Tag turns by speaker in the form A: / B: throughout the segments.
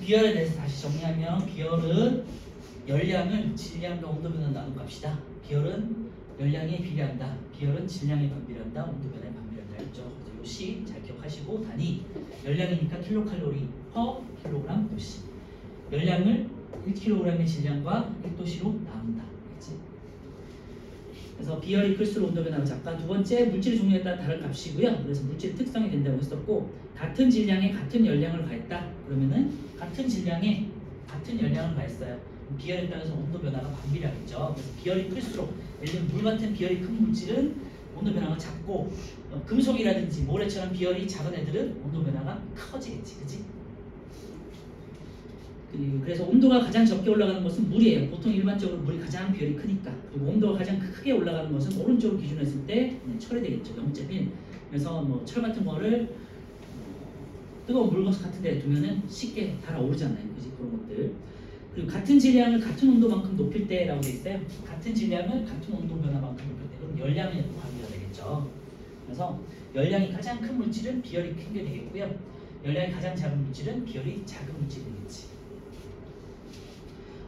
A: 비열에 대해서 다시 정리하면 비열은 열량을 질량과 온도 변화로 나눈 값이다. 비열은 열량에 비례한다. 비열은 질량에 반비례한다. 온도 변화에 반비례한다 했죠. 그래서 요시 잘 기억하시고 단위 열량이니까 킬로칼로리 퍼 킬로그램 도시. 열량을 1kg의 질량과 1도시로 나눈다. 그렇지? 그래서 비열이 클수록 온도 변화가 작다. 두 번째 물질 종류에 따라 다른 값이고요. 그래서 물질 특성이 된다고 했었고 같은 질량에 같은 열량을 가했다. 그러면은 같은 질량에 같은 열량을 가했어요. 비열에 따라서 온도 변화가 반비례하겠죠. 그래서 비열이 클수록 예를 들면 물 같은 비열이 큰 물질은 온도 변화가 작고 금속이라든지 모래처럼 비열이 작은 애들은 온도 변화가 커지겠지, 그렇지? 그래서 온도가 가장 적게 올라가는 것은 물이에요. 보통 일반적으로 물이 가장 비열이 크니까. 그리고 온도가 가장 크게 올라가는 것은 오른쪽으로 기준했을 때 철이 되겠죠. 0.1. 그래서 뭐 철 같은 거를 뜨거운 물 같은 데 두면은 쉽게 달아오르잖아요. 그지? 그런 것들. 그리고 같은 질량을 같은 온도만큼 높일 때라고 돼 있어요. 같은 질량을 같은 온도 변화만큼 높일 때 그럼 열량이 반비례가 되겠죠. 그래서 열량이 가장 큰 물질은 비열이 큰 게 되겠고요. 열량이 가장 작은 물질은 비열이 작은 물질이 되겠지.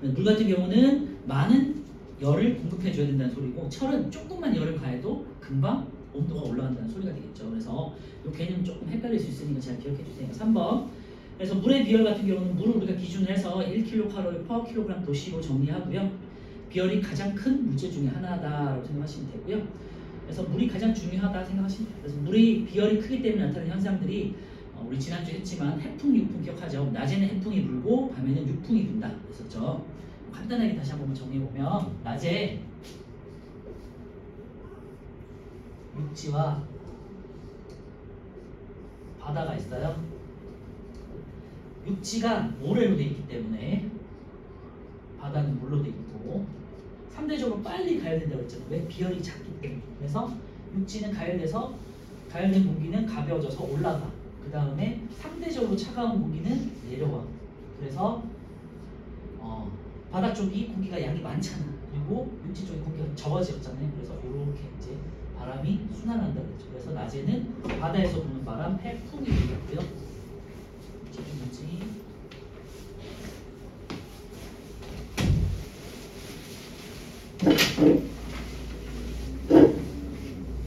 A: 물 같은 경우는 많은 열을 공급해 줘야 된다는 소리고 철은 조금만 열을 가해도 금방 온도가 올라간다는 소리가 되겠죠. 그래서 이 개념 조금 헷갈릴 수 있으니까 잘 기억해 주세요. 3번. 그래서 물의 비열 같은 경우는 물을 우리가 기준으로 해서 1kcal per kg 도시로 정리하고요. 비열이 가장 큰 물질 중에 하나다라고 생각하시면 되고요. 그래서 물이 가장 중요하다 생각하시면 돼요. 그래서 물이 비열이 크기 때문에 나타나는 현상들이 우리 지난주 했지만 해풍, 육풍 기억하죠? 낮에는 해풍이 불고 밤에는 육풍이 분다 그랬었죠. 간단하게 다시 한번 정리해보면 낮에 육지와 바다가 있어요. 육지가 모래로 되어 있기 때문에 바다는 물로 되어 있고 상대적으로 빨리 가열된다고 했잖아요. 왜? 비열이 작기 때문에. 그래서 육지는 가열돼서 가열된 공기는 가벼워져서 올라가. 그 다음에 상대적으로 차가운 공기는 내려와. 그래서 바다 쪽이 공기가 양이 많잖아. 그리고 육지 쪽이 공기가 적어졌잖아요. 그래서 이렇게 이제 바람이 순환한다고 했죠. 그래서 낮에는 바다에서 부는 바람 해풍이 불고요. 집중하지.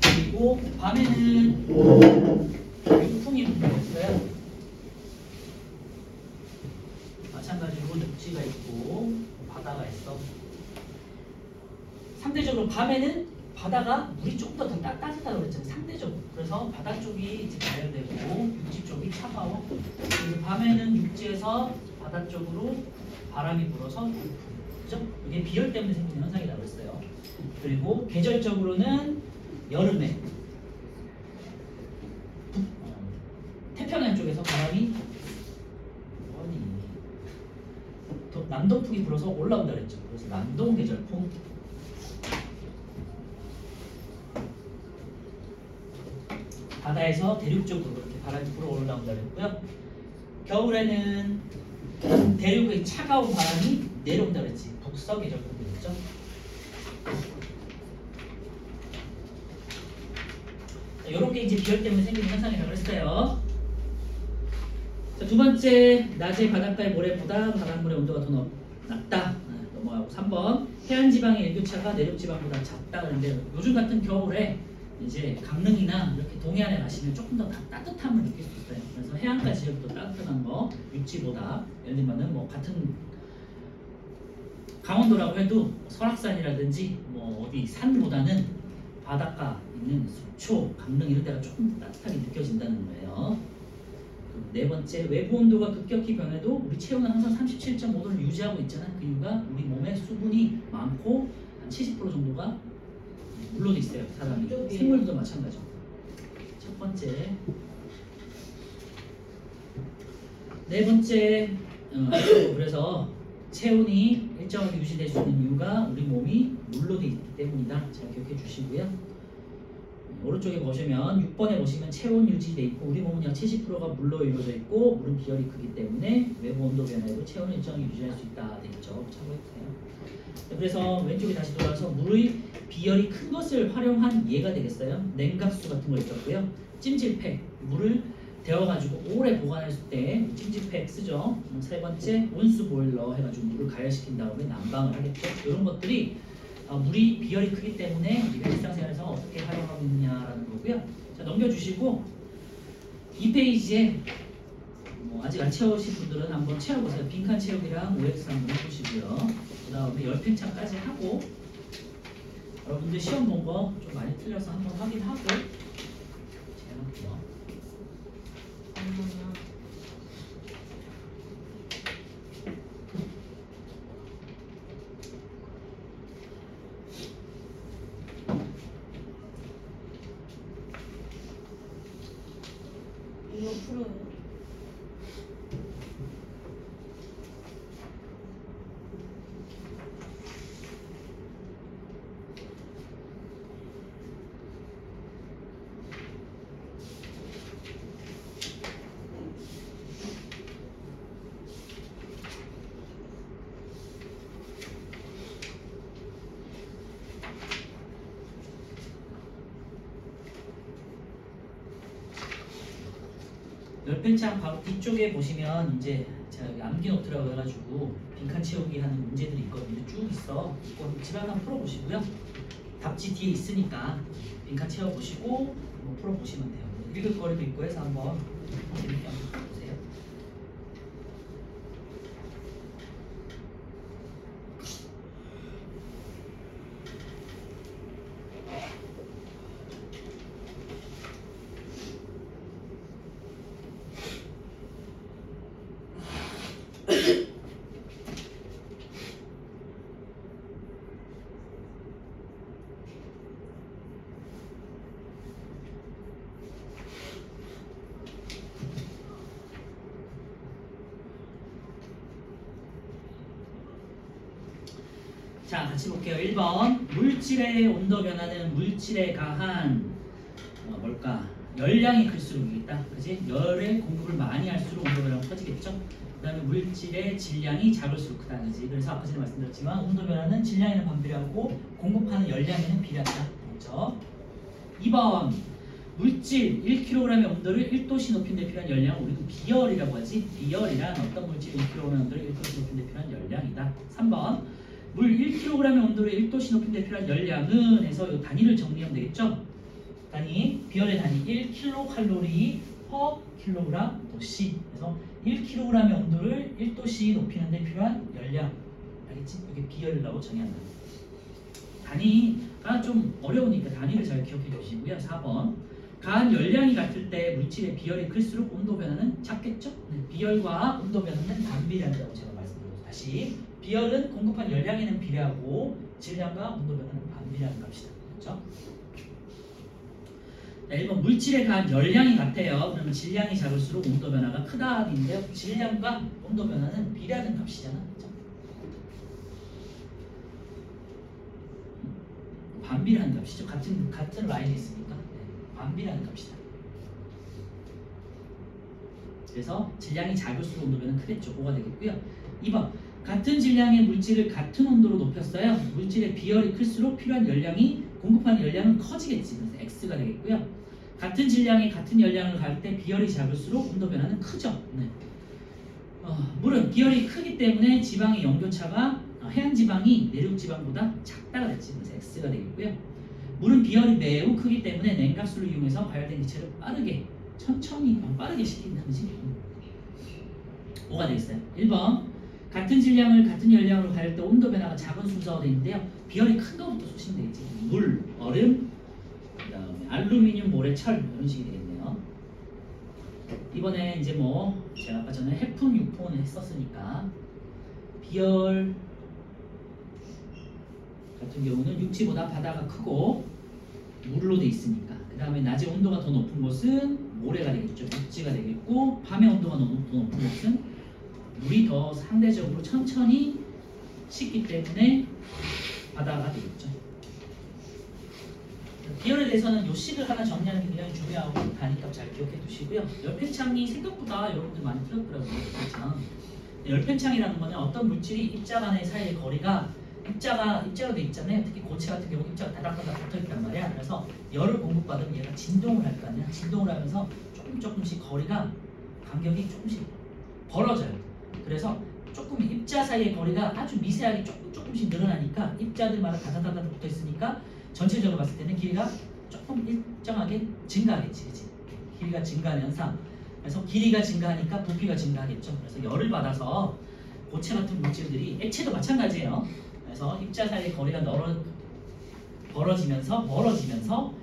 A: 그리고 밤에는 육풍이 분다고 했어요. 마찬가지로 육지가 있고 바다가 있어. 상대적으로 밤에는 바다가 물이 조금 더 따뜻하다고 그랬잖아요. 상대적으로. 그래서 바다 쪽이 이제 가열되고 육지 쪽이 차가워. 그래서 밤에는 육지에서 바다 쪽으로 바람이 불어서 육풍. 그죠? 이게 비열 때문에 생기는 현상이라고 했어요. 그리고 계절적으로는 여름에 태평양 쪽에서 바람이 남동풍이 불어서 올라온다 그랬죠. 그래서 남동 계절풍. 바다에서 대륙 쪽으로 이렇게 바람이 불어 올라온다 그랬고요. 겨울에는 대륙의 차가운 바람이 내려온다 그랬지. 북서 계절풍 되겠죠. 이런 게 이제 비열 때문에 생기는 현상이라고 했어요. 자, 두 번째, 낮에 바닷가의 모래보다 바닷물의 온도가 더 낮다. 넘어가고 3번, 해안지방의 일교차가 내륙지방보다 작다. 그런데 요즘 같은 겨울에 이제 강릉이나 이렇게 동해안에 가시면 조금 더 따뜻함을 느낄 수 있어요. 그래서 해안가 지역도 따뜻한 거 육지보다 예를 들면은 뭐 같은 강원도라고 해도 설악산이라든지 뭐 어디 산보다는 바닷가 있는 속초, 강릉 이런 데가 조금 따뜻하게 느껴진다는 거예요. 네 번째, 외부 온도가 급격히 변해도 우리 체온은 항상 37.5도를 유지하고 있잖아. 그 이유가 우리 몸에 수분이 많고 한 70% 정도가 물로 돼 있어요. 사람이. 생물도 마찬가지고. 첫 번째. 네 번째, 그래서 체온이 일정하게 유지될 수 있는 이유가 우리 몸이 물로 돼 있기 때문이다. 잘 기억해 주시고요. 오른쪽에 보시면 6번에 보시면 체온 유지돼 있고 우리 몸은 약 70%가 물로 이루어져 있고 물은 비열이 크기 때문에 외부 온도 변화에도 체온을 일정하게 유지할 수 있다 되겠죠. 참고해주세요. 그래서 왼쪽에 다시 돌아와서 물의 비열이 큰 것을 활용한 예가 되겠어요. 냉각수 같은 거 있었고요. 찜질팩, 물을 데워가지고 오래 보관했을 때 찜질팩 쓰죠. 세 번째 온수 보일러 해가지고 물을 가열시킨 다음에 난방을 하겠죠. 이런 것들이 물이 비열이 크기 때문에 우리가 일상생활에서 어떻게 활용하고 있느냐라는 거고요. 자, 넘겨주시고 이 페이지에 아직 안 채우신 분들은 한번 채워보세요. 빈칸 채우기랑 OX 한번 해보시고요. 그 다음에 10펜차까지 하고 여러분들 시험 본 거 좀 많이 틀려서 한번 확인하고 제할게요.
B: 이거 풀어요.
A: 열펜창 바로 뒤쪽에 보시면 이제 제가 여기 암기 노트라고 해가지고 빈칸 채우기 하는 문제들이 있거든요. 쭉 있어. 이거 집에 한번 풀어보시고요. 답지 뒤에 있으니까 빈칸 채워보시고 한번 풀어보시면 돼요. 읽을 거리도 있고 해서 한번 재밌게 한번 보세요. 자, 같이 볼게요. 1번 물질의 온도 변화는 물질에 가한 뭘까? 열량이 클수록이겠다. 그지? 열의 공급을 많이 할수록 온도 변화가 커지겠죠? 그 다음에 물질의 질량이 작을수록 크다. 그지? 그래서 아까 전에 말씀드렸지만 온도 변화는 질량에는 반비례하고 공급하는 열량에는 비례한다. 그렇죠? 2번 물질 1kg의 온도를 1도씨 높인 데 필요한 열량을 우리는 비열이라고 하지. 비열이란 어떤 물질 1kg의 온도를 1도씨 높인 데 필요한 열량이다. 3번 물 1kg의 온도를 1도씨 높인 데 필요한 열량은 해서 이 단위를 정리하면 되겠죠? 단위, 비열의 단위 1kcal per kg 도씨. 그래서 1kg의 온도를 1도씨 높이는 데 필요한 열량. 알겠지? 이게 비열이라고 정의한다. 단위가 좀 어려우니까 단위를 잘 기억해 주시고요. 4번 가한 열량이 같을 때 물질의 비열이 클수록 온도 변화는 작겠죠? 네, 비열과 온도 변화는 반비례한다고 제가 말씀드렸죠. 다시 비열은 공급한 열량에는 비례하고 질량과 온도 변화는 반비례하는 값이다. 그렇죠? 자, 1번 물질에 가한 열량이 같아요. 그러면 질량이 작을수록 온도 변화가 크다인데요. 질량과 온도 변화는 비례하는 값이잖아. 그렇죠? 반비례하는 값이죠. 같은 라인에 있으니까 반비례하는 값이다. 그래서 질량이 작을수록 온도 변화는 크겠죠. 5가 되겠고요. 2번 같은 질량의 물질을 같은 온도로 높였어요. 물질의 비열이 클수록 필요한 열량이 공급하는 열량은 커지겠지. 그래서 X가 되겠고요. 같은 질량의 같은 열량을 가할 때 비열이 작을수록 온도 변화는 크죠. 네. 물은 비열이 크기 때문에 지방의 연교차가 해안 지방이 내륙 지방보다 작다가 됐지. 그래서 X가 되겠고요. 물은 비열이 매우 크기 때문에 냉각수를 이용해서 가열된 기체를 천천히 빠르게 식힌다는 거지. 5가 되겠어요. 1번 같은 질량을 같은 열량으로 가할 때 온도 변화가 작은 순서가 되어 있는데요. 비열이 큰 거부터 소시면 되겠지. 물, 얼음, 그 다음에 알루미늄, 모래, 철 이런 식이 되겠네요. 이번에 이제 제가 아까 전에 해풍, 유풍을 했었으니까 비열 같은 경우는 육지보다 바다가 크고 물로 돼 있으니까 그 다음에 낮에 온도가 더 높은 곳은 모래가 되겠죠. 육지가 되겠고 밤에 온도가 더 높은 곳은 물이 더 상대적으로 천천히 식기 때문에 바다가 되겠죠. 비열에 대해서는 요 식을 하나 정리하는 게 굉장히 중요하고 단위값 잘 기억해 두시고요. 열펜창이 생각보다 여러분들 많이 틀렸더라고요. 열펜창. 열펜창이라는 거는 어떤 물질이 입자 간의 사이의 거리가 입자로 돼 있잖아요. 특히 고체 같은 경우 입자가 다닥다닥 붙어 있단 말이야. 그래서 열을 공급받으면 얘가 진동을 할 거 아니야. 진동을 하면서 조금씩 거리가 간격이 조금씩 벌어져요. 그래서 조금 입자 사이의 거리가 아주 미세하게 조금씩 늘어나니까 입자들마다 다다다다 붙어 있으니까 전체적으로 봤을 때는 길이가 조금 일정하게 증가하겠지, 그치? 길이가 증가하는 현상. 그래서 길이가 증가하니까 부피가 증가하겠죠. 그래서 열을 받아서 고체 같은 물질들이 액체도 마찬가지예요. 그래서 입자 사이의 거리가 멀어지면서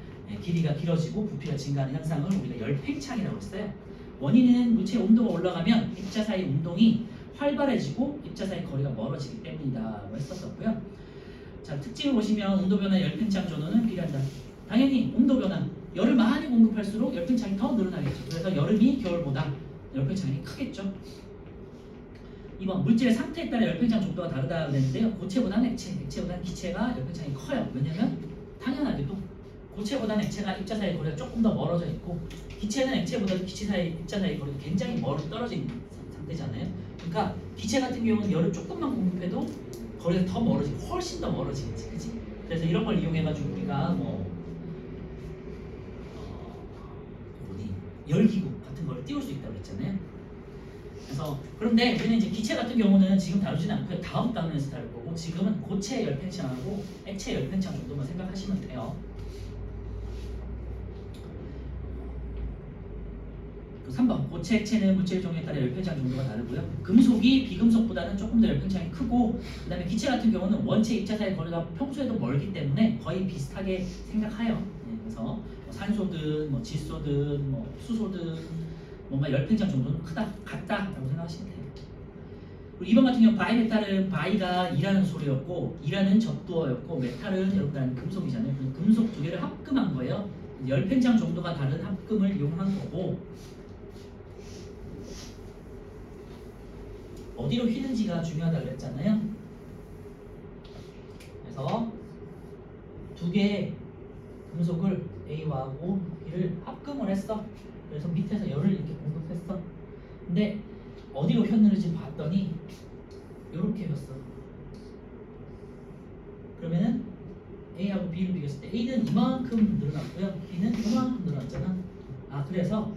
A: 길이가 길어지고 부피가 증가하는 현상을 우리가 열팽창이라고 했어요. 원인은 물체의 온도가 올라가면 입자 사이 운동이 활발해지고 입자 사이 거리가 멀어지기 때문이다라고 했었고요. 자, 특징을 보시면 온도 변화, 열팽창 전원은 비례한다. 당연히 온도 변화, 열을 많이 공급할수록 열팽창이 더 늘어나겠죠. 그래서 여름이 겨울보다 열팽창이 크겠죠. 2번 물질의 상태에 따라 열팽창 정도가 다르다 그랬는데요. 고체보다는 액체보다는 기체가 열팽창이 커요. 왜냐면 당연하게도 고체보다는 액체가 입자 사이 거리가 조금 더 멀어져 있고 기체는 액체보다도 입자 사이 거리가 굉장히 멀리 떨어져 있는 상태잖아요. 그러니까 기체 같은 경우는 열을 조금만 공급해도 거리가 더 멀어지고 훨씬 더 멀어지겠지, 그치? 그래서 이런 걸 이용해가지고 우리가 열기구 같은 걸 띄울 수 있다고 했잖아요. 그래서 그런데 우리는 이제 기체 같은 경우는 지금 다루지는 않고요. 다음 단원에서 다룰 거고 지금은 고체 열팽창하고 액체 열팽창 정도만 생각하시면 돼요. 3번 고체 액체는 물질 종류에 따라 열팽창 정도가 다르고요. 금속이 비금속보다는 조금 더 열팽창이 크고 그 다음에 기체 같은 경우는 원체 입자 사이 거리가 평소에도 멀기 때문에 거의 비슷하게 생각해요. 그래서 산소든 질소든 수소든 뭔가 열팽창 정도는 같다라고 생각하시면 돼요. 그리고 2번 같은 경우 바이메탈은 바이가 이라는 소리였고 이라는 적두어였고 메탈은 여러분 금속이잖아요. 금속 두 개를 합금한 거예요. 열팽창 정도가 다른 합금을 이용한 거고 어디로 휘는지가 중요하다고 그랬잖아요. 그래서 두 개의 금속을 A와 B를 합금을 했어. 그래서 밑에서 열을 이렇게 공급했어. 근데 어디로 휘었는지 봤더니 이렇게 휘었어. 그러면은 A하고 B를 비교했을 때 A는 이만큼 늘어났고요. B는 이만큼 늘어났잖아. 그래서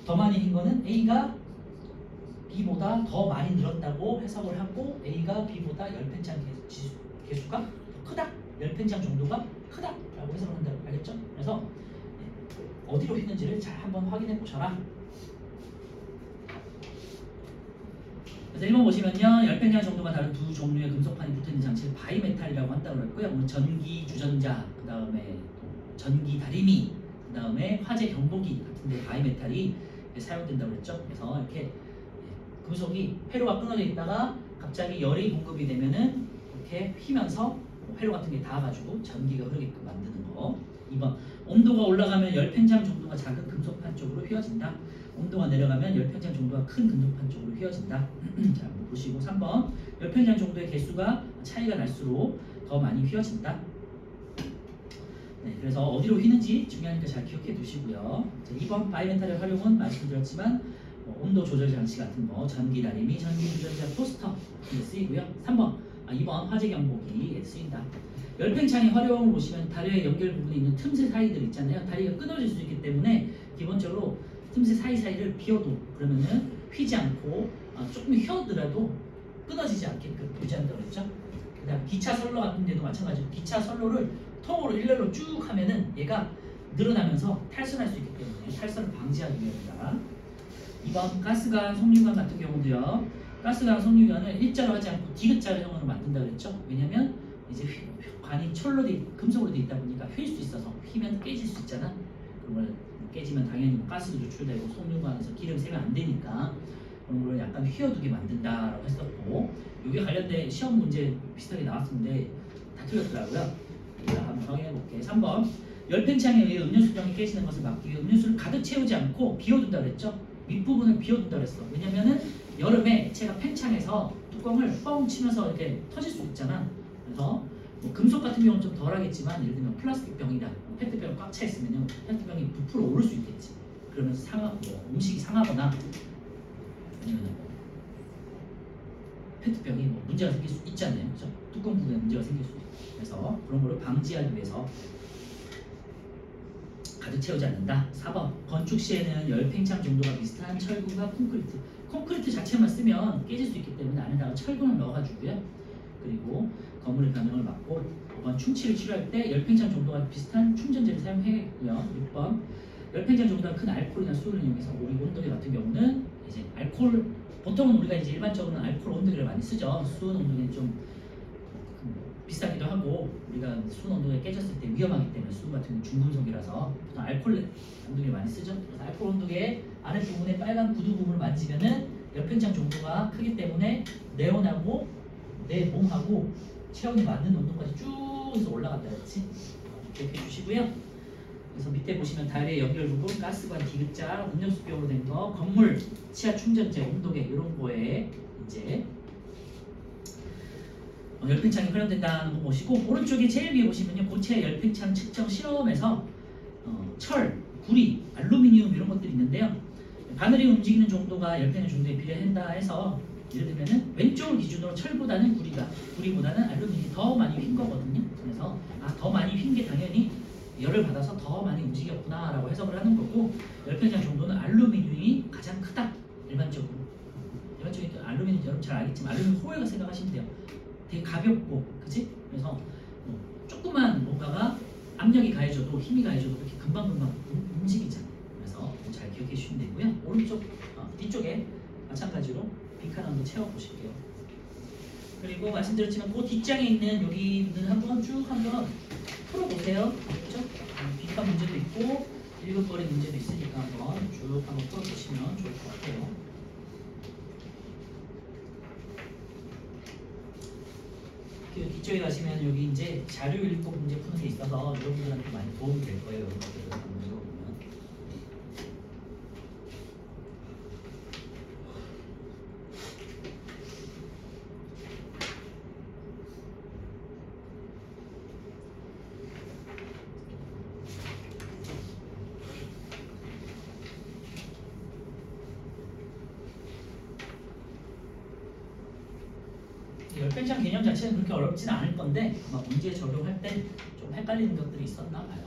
A: 더 많이 흰 거는 A가 B보다 더 많이 늘었다고 해석을 하고 A가 B보다 열팽창 개수가 크다, 열팽창 정도가 크다라고 해석을 한다고 알겠죠? 그래서 어디로 휘는지를 잘 한번 확인해 보셔라. 그래서 1번 보시면요, 열팽창 정도가 다른 두 종류의 금속판이 붙어있는 장치를 바이메탈이라고 한다고 했고요. 전기 주전자, 그 다음에 전기 다리미, 그 다음에 화재 경보기 같은데 바이메탈이 사용된다고 그랬죠. 그래서 이렇게 금속이 회로가 끊어져 있다가 갑자기 열이 공급이 되면은 이렇게 휘면서 회로 같은 게 닿아가지고 전기가 흐르게끔 만드는 거. 2번 온도가 올라가면 열팽창 정도가 작은 금속판 쪽으로 휘어진다. 온도가 내려가면 열팽창 정도가 큰 금속판 쪽으로 휘어진다. 자, 한번 보시고 3번 열팽창 정도의 개수가 차이가 날수록 더 많이 휘어진다. 네, 그래서 어디로 휘는지 중요하니까 잘 기억해 두시고요. 자, 2번 바이메탈의 활용은 말씀드렸지만 온도 조절 장치 같은 거, 전기 다리미, 전기 주전자 토스터 에 쓰이고요. 2번 화재 경보기에 쓰인다. 열팽창의 활용을 보시면 다리의 연결 부분에 있는 틈새 사이들 있잖아요. 다리가 끊어질 수 있기 때문에 기본적으로 틈새 사이사이를 비워도 그러면은 휘지 않고 조금 휘어더라도 끊어지지 않게끔 유지한다고 그랬죠. 그다음 기차 선로 같은 데도 마찬가지로 기차 선로를 통으로 일렬로 쭉 하면은 얘가 늘어나면서 탈선할 수 있기 때문에 탈선을 방지하기 위함이다. 2번 가스관, 송유관 같은 경우도요. 가스관, 송유관을 일자로 하지 않고 디귿자형으로 만든다 그랬죠. 왜냐면 이제 관이 철로 금속으로 돼 있다 보니까 휠 수 있어서 휘면 깨질 수 있잖아. 그걸 깨지면 당연히 가스도 노출되고 송유관에서 기름 새면 안 되니까 그런 걸 약간 휘어두게 만든다라고 했었고, 이게 관련된 시험 문제 비슷하게 나왔는데 다 틀렸더라고요. 자, 한번 확인해 볼게. 3번 열팽창에 의해 음료수병이 깨지는 것을 막기 위해 음료수를 가득 채우지 않고 비워둔다 그랬죠. 윗부분을 비워둔다 그랬어. 왜냐면은 여름에 액체가 팽창해서 뚜껑을 뻥 치면서 이렇게 터질 수 있잖아. 그래서 금속 같은 경우는 좀 덜하겠지만 예를 들면 플라스틱 병이다, 페트병이 꽉 차 있으면요, 페트병이 부풀어 오를 수 있겠지. 그러면서 음식이 상하거나 아니면 페트병이 뭐 문제가 생길 수 있잖아요. 그죠? 뚜껑 부분에 문제가 생길 수 있고. 그래서 그런 거를 방지하기 위해서 가득 채우지 않는다. 4번 건축 시에는 열 팽창 정도가 비슷한 철근과 콘크리트 자체만 쓰면 깨질 수 있기 때문에 안에다가 철근을 넣어가지고요. 그리고 건물의 변형을 막고 5번 충치를 치료할 때 열팽창 정도가 비슷한 충전재를 사용해요. 6번 열팽창 정도가 큰 알코올이나 수소를 이용해서 우리 온도계 같은 경우는 이제 알코올 보통은 우리가 이제 일반적으로는 알코올 온도계를 많이 쓰죠. 수온 온도계는 좀 비싸기도 하고 우리가 수온 온도가 깨졌을 때 위험하기 때문에 수은 같은 경우 중금속이라서 보통 알코올 온도계를 많이 쓰죠. 그래서 알코올 온도계 아래 부분에 빨간 구두 부분을 만지면은 열팽창 정도가 크기 때문에 네온하고 내 몸하고 체온이 맞는 온도까지 쭉 해서 올라간다 그랬지? 기억해 주시고요. 그래서 밑에 보시면 다이의 연결 부분, 가스관 디귿자, 음료수병으로 된 거, 건물, 치아 충전재, 온도계 이런 거에 이제 열팽창이 활용된다는 거 보시고 오른쪽에 제일 위에 보시면요 고체 열팽창 측정 실험에서 철, 구리, 알루미늄 이런 것들이 있는데요. 바늘이 움직이는 정도가 열팽의 정도에 비례한다 해서 예를 들면은 왼쪽을 기준으로 철보다는 구리보다는 알루미늄이 더 많이 휜 거거든요. 그래서 더 많이 휜 게 당연히 열을 받아서 더 많이 움직였구나라고 해석을 하는 거고 열팽창 정도는 알루미늄이 가장 크다. 일반적으로 알루미늄 여러분 잘 알겠지만 알루미늄 호일과 생각하시면 돼요. 되게 가볍고 그치? 그래서 조그만 뭔가가 압력이 가해져도 힘이 가해져도 그렇게 금방금방 움직이잖아요. 그래서 잘 기억해 주시면 되고요. 오른쪽 뒤쪽에 마찬가지로 빈칸 한번 채워보실게요. 그리고 말씀드렸지만 그 뒷장에 있는 여기는 한번 쭉 한번 풀어보세요. 그렇죠? 빈칸 문제도 있고 읽을거리 문제도 있으니까 한번 쭉 한번 풀어보시면 좋을 것 같아요. 그 뒤쪽에 가시면 여기 이제 자료 읽고 문제 푸는 게 있어서 여러분들한테 많이 도움이 될 거예요. 이런 것들을 한번 읽어보면. 열팽창 개념 자체는 그렇게 어렵지는 않을 건데 아마 문제 적용할 때 좀 헷갈리는 것들이 있었나 봐요.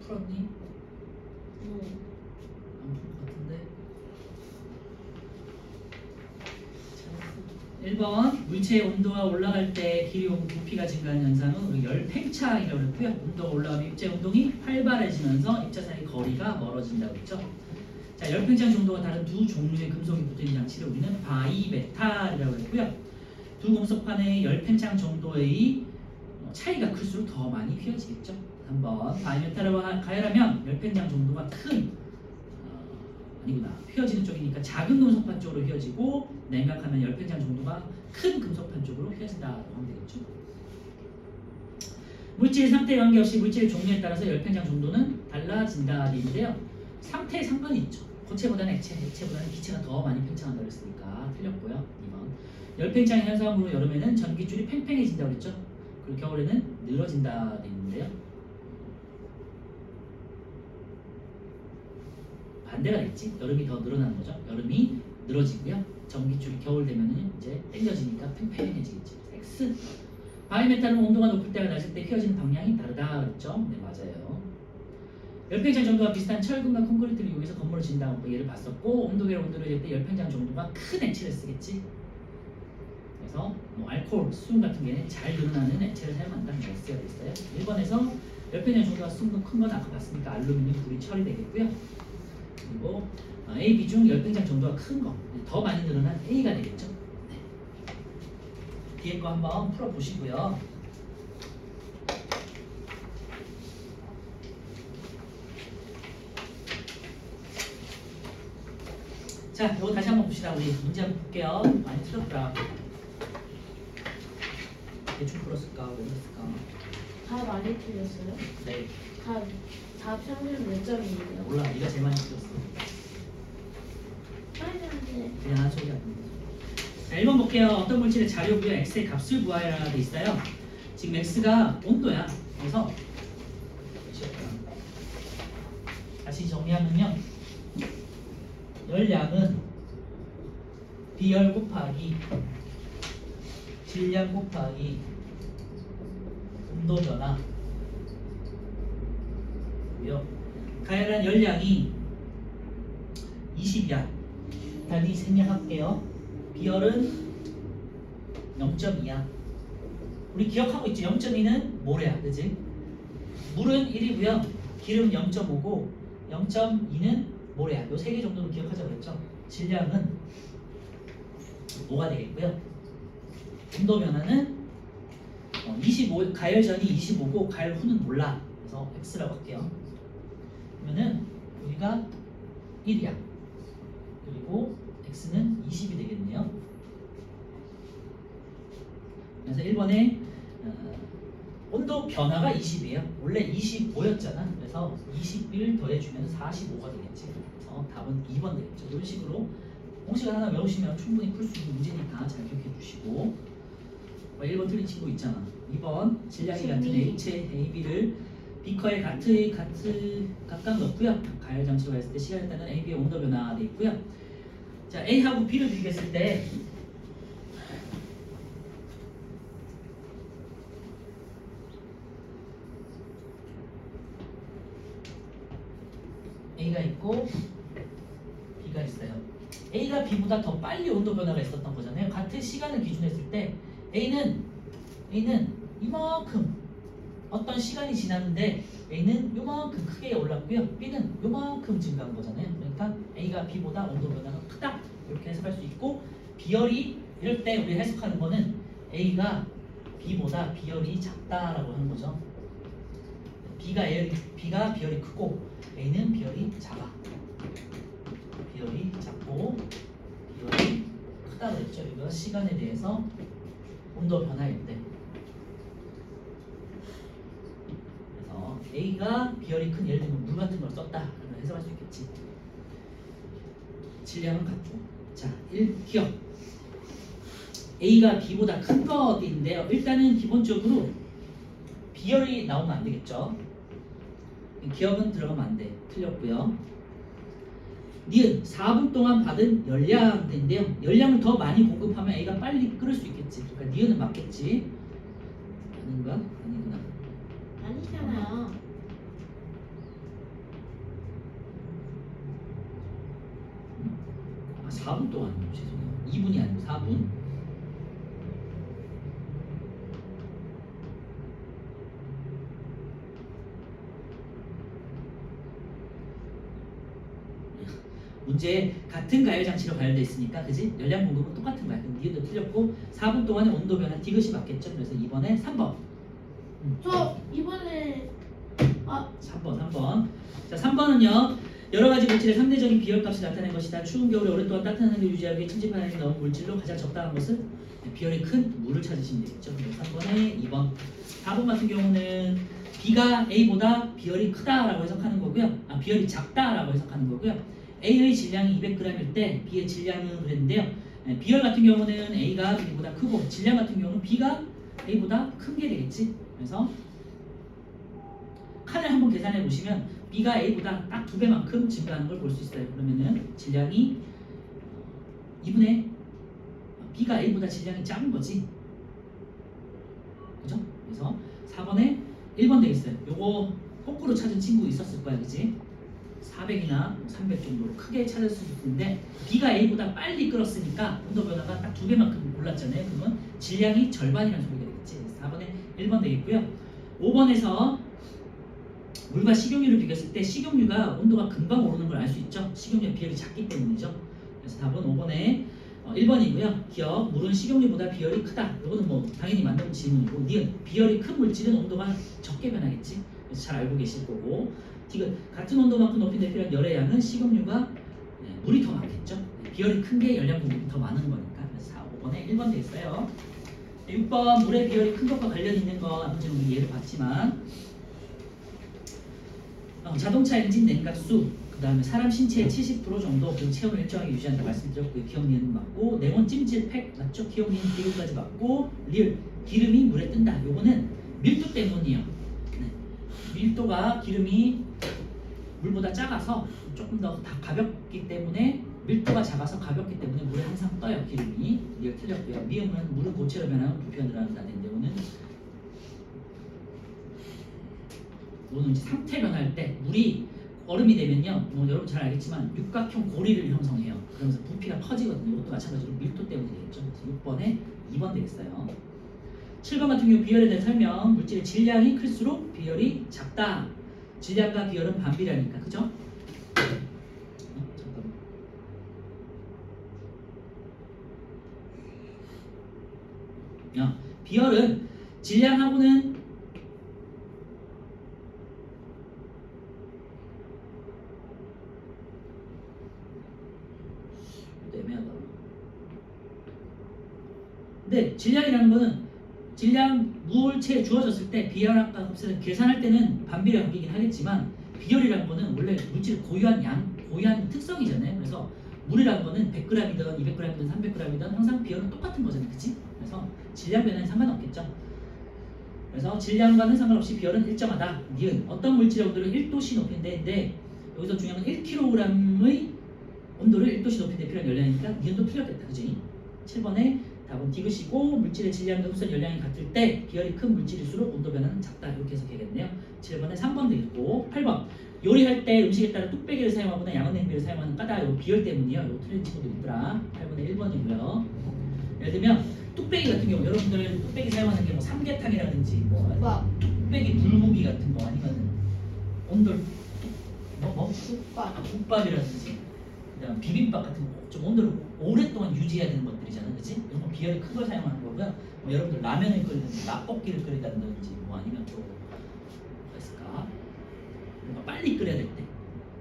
A: 풀었니? 같은데. 1번 물체의 온도가 올라갈 때 기온 부피가 증가하는 현상은 우리 열팽창이라고 했고요. 온도가 올라가면 입자 운동이 활발해지면서 입자 사이 거리가 멀어진다고 했죠. 자, 열팽창 정도가 다른 두 종류의 금속이 붙어있는 장치를 우리는 바이메탈이라고 했고요. 두 금속판의 열팽창 정도의 차이가 클수록 더 많이 휘어지겠죠. 한번 바이메탈을 가열하면 열팽창 정도가 큰 아니구나 휘어지는 쪽이니까 작은 금속판 쪽으로 휘어지고 냉각하면 열팽창 정도가 큰 금속판 쪽으로 휘어진다고 하면 되겠죠. 물질 상태에 관계없이 물질의 종류에 따라서 열팽창 정도는 달라진다 인데요. 상태에 상관이 있죠. 고체보다는 액체보다는 기체가 더 많이 팽창한다고 했으니까 틀렸고요. 2번 열팽창 현상으로 여름에는 전기줄이 팽팽해진다고 했죠. 그리고 겨울에는 늘어진다 있는데요. 반대가 됐지. 여름이 더 늘어나는 거죠. 여름이 늘어지고요. 전기줄이 겨울 되면은 이제 당겨지니까 팽팽해지겠지. X. 바이메탈은 온도가 높을 때가 낮을 때 휘어지는 방향이 다르다 그랬죠. 네 맞아요. 열팽창 정도가 비슷한 철근과 콘크리트를 이용해서 건물을 짓는다고 예를 봤었고 온도계를 온도를 잴 때 열팽창 정도가 큰 액체를 쓰겠지. 그래서 뭐 알코올, 수은 같은 게 잘 늘어나는 액체를 사용한다는 X가 있어요. 1번에서 열팽창 정도가 수은 큰 건 아까 봤으니까 알루미늄, 구리, 철이 되겠고요. 그리고 A, B 중 열팽창 정도가 큰 거, 더 많이 늘어난 A가 되겠죠. 네. 뒤에 거 한번 풀어 보시고요. 자, 이거 다시 한번 봅시다. 우리 문제 한번 볼게요. 많이 틀렸더라. 대충 풀었을까? 왜 그랬을까?
B: 다 많이 틀렸어요?
A: 네,
B: 다 평균 몇 점이에요?
A: 몰라. 네가 제일 많이 틀렸어.
B: 빨리
A: 그냥 소리 안 듣는. 자, 1번 볼게요. 어떤 물질의 자료고요. x의 값을 구하여라 돼 있어요. 지금 x가 온도야. 그래서 다시 정리하면요. 열량은 비열 곱하기 질량 곱하기 온도 변화고요. 가열한 열량이 20이야. 다시 생략할게요. 비열은 0.2야. 우리 기억하고 있지? 0.2는 모래야, 그지? 물은 1이고요. 기름 0.5고 0.2는 모래야. 요 세 개 정도는 기억하자고 했죠. 질량은 5가 되겠고요. 온도 변화는 25, 가열 전이 25고 가열 후는 몰라. 그래서 x라고 할게요. 그러면은 여기가 1이야. 그리고 x는 20이 되겠네요. 그래서 1번에 온도 변화가 20이에요. 원래 25였잖아. 그래서 21 더해주면 45가 되겠지. 그래서 답은 2번 되겠죠. 이런 식으로 공식을 하나 외우시면 충분히 풀 수 있는 문제니까 잘 기억해 주시고. 1번 틀린 친구 있잖아. 2번 질량이 같은 H의 AB를 비커에 각각 넣고요. 가열 장치로 했을 때 시간에 따른 AB의 온도 변화가 되어 있고요. 자, A하고 B를 비교했을 때 A가 있고 B가 있어요. A가 B보다 더 빨리 온도 변화가 있었던 거잖아요. 같은 시간을 기준했을 때 A는 이만큼 어떤 시간이 지났는데 A는 요만큼 크게 올랐고요. B는 요만큼 증가한 거잖아요. 그러니까 A가 B보다 온도 변화가 크다 이렇게 해석할 수 있고, 비열이 이럴 때 우리 해석하는 거는 A가 B보다 비열이 작다라고 하는 거죠. B가 비열이 크고 A는 비열이 작아. 비열이 작고 비열이 크다 그랬죠. 이거 시간에 대해서 온도 변화일 때. 그래서 A가 비열이 큰, 예를 들면 물 같은 걸 썼다 그러면 해석할 수 있겠지. 질량은 같고. 자, 1기억 A가 B보다 큰 것인데요. 일단은 기본적으로 비열이 나오면 안 되겠죠. 기억은 들어가면 안 돼. 틀렸고요. 니은 4분 동안 받은 열량인데요. 열량을 더 많이 공급하면 A가 빨리 끓을 수 있겠지. 그러니까 니은은 맞겠지. 아닌가? 아니구나.
B: 아니잖아요.
A: 4분 동안요. 죄송해요. 2분이 아니고 4분. 문제에 같은 가열 장치로 가열되어 있으니까, 그지? 열량 공급은 똑같은 거야. 그럼 니은도 틀렸고 4분 동안의 온도 변화 디귿이 맞겠죠. 그래서 이번에 3번.
B: 저 이번에
A: 3번. 자, 3번은요. 여러 가지 물질의 상대적인 비열값을 나타낸 것이다. 추운 겨울에 오랫동안 따뜻한 환경을 유지하기 위해 찜질방에 넣은 물질로 가장 적당한 것은 비열이 큰 물을 찾으시면 되겠죠. 그래서 3번에 2번. 4번 같은 경우는 B가 A보다 비열이 크다라고 해석하는 거고요. 비열이 작다라고 해석하는 거고요. A의 질량이 200g일 때 B의 질량은 그랬는데요. 비열 같은 경우는 A가 B보다 크고, 질량 같은 경우는 B가 A보다 큰 게 되겠지. 그래서 칸을 한번 계산해 보시면 B가 A보다 딱 2배만큼 증가하는 걸 볼 수 있어요. 그러면은 질량이 2분의 B가 A보다 질량이 작은 거지. 그죠? 그래서 4번에 1번 되겠어요. 요거 거꾸로 찾은 친구 있었을 거야, 그지? 400이나 300 정도로 크게 찾을 수 있는데 B가 A보다 빨리 끓었으니까 온도 변화가 딱 2배만큼 올랐잖아요. 그러면 질량이 절반이라는 소리가 되겠지. 4번에 1번 되겠고요. 5번에서 물과 식용유를 비교했을 때 식용유가 온도가 금방 오르는 걸 알 수 있죠. 식용유 비율이 작기 때문이죠. 그래서 답은 5번에 1번이고요. 기억, 물은 식용유보다 비열이 크다. 이거는 뭐 당연히 맞는 질문이고, 니은 비열이 큰 물질은 온도가 적게 변하겠지. 그래서 잘 알고 계실 거고, 디귿 같은 온도만큼 높이 내필한 열의 양은 식용유가 물이 더 많겠죠. 비열이 큰 게 열량 공급이 더 많은 거니까. 그래서 4, 5번에 1번 돼 있어요. 6번 물의 비열이 큰 것과 관련 있는 거 아까 전에 우리 예를 봤지만 자동차 엔진 냉각수 그 다음에 사람 신체의 70% 정도 그리고 체온을 일정하게 유지한다 말씀드렸고요. 기억니은 맞고 네몬 찜질팩 맞죠? 기억니은 비율까지 맞고 리을 기름이 물에 뜬다. 요거는 밀도 때문이에요. 네. 밀도가 기름이 물보다 작아서 조금 더 가볍기 때문에 밀도가 작아서 가볍기 때문에 물에 항상 떠요. 기름이. 리을 틀렸고요. 미음은 물은 고체로 변하면 부피가 늘어난다. 오는 오는 이제 상태 변할 때 물이 얼음이 되면요, 뭐 여러분 잘 알겠지만 육각형 고리를 형성해요. 그러면서 부피가 커지거든요. 이것도 마찬가지로 밀도 때문에 되겠죠. 그래서 6번에 2번 되겠어요. 7번 같은 경우 비열에 대한 설명. 물질의 질량이 클수록 비열이 작다. 질량과 비열은 반비례하니까, 그죠? 잠깐만. 비열은 질량하고는 애매하다. 근데 질량이라는 거는 질량 무올체에 주어졌을 때 비열합 값을 계산할 때는 반비례 관계이긴 하겠지만 비열이라는 거는 원래 물질의 고유한 특성이잖아요. 그래서 물이라는 거는 100g이든 200g이든 300g이든 항상 비열은 똑같은 거잖아요. 그치? 그래서 질량 변화는 상관없겠죠. 그래서 질량과는 상관없이 비열은 일정하다. 니은 어떤 물질의 온도를 1도씨 높인데 여기서 중요한 건 1kg의 온도를 1도씨 높인 데 필요한 열량이니까 니은도 틀렸겠다. 그지? 7번에 답은 디귿이고 물질의 질량과 흡수한 열량이 같을 때 비열이 큰 물질일수록 온도 변화는 작다. 이렇게 해석해야겠네요. 7번에 3번도 있고 8번 요리할 때 음식에 따라 뚝배기를 사용하거나 양은 냄비를 사용하는 까다. 요 비열 때문이요. 요 틀린 친구도 있더라. 8번에 1번이고요. 예를 들면 뚝배기 같은 경우 여러분들 뚝배기 사용하는 게 뭐 삼계탕이라든지 뭐 뚝배기 불고기 같은 거 아니면 온돌 국밥이라든지 그다음 비빔밥 같은 거 좀 온도를 오랫동안 유지해야 되는 것들이잖아요, 그렇지? 이런 거 비열이 큰 걸 사용하는 거고요. 뭐 여러분들 라면을 끓이든지 맛볶이를 끓인다든지 뭐 아니면 또 뭐가 있을까? 뭔가 빨리 끓여야 될 때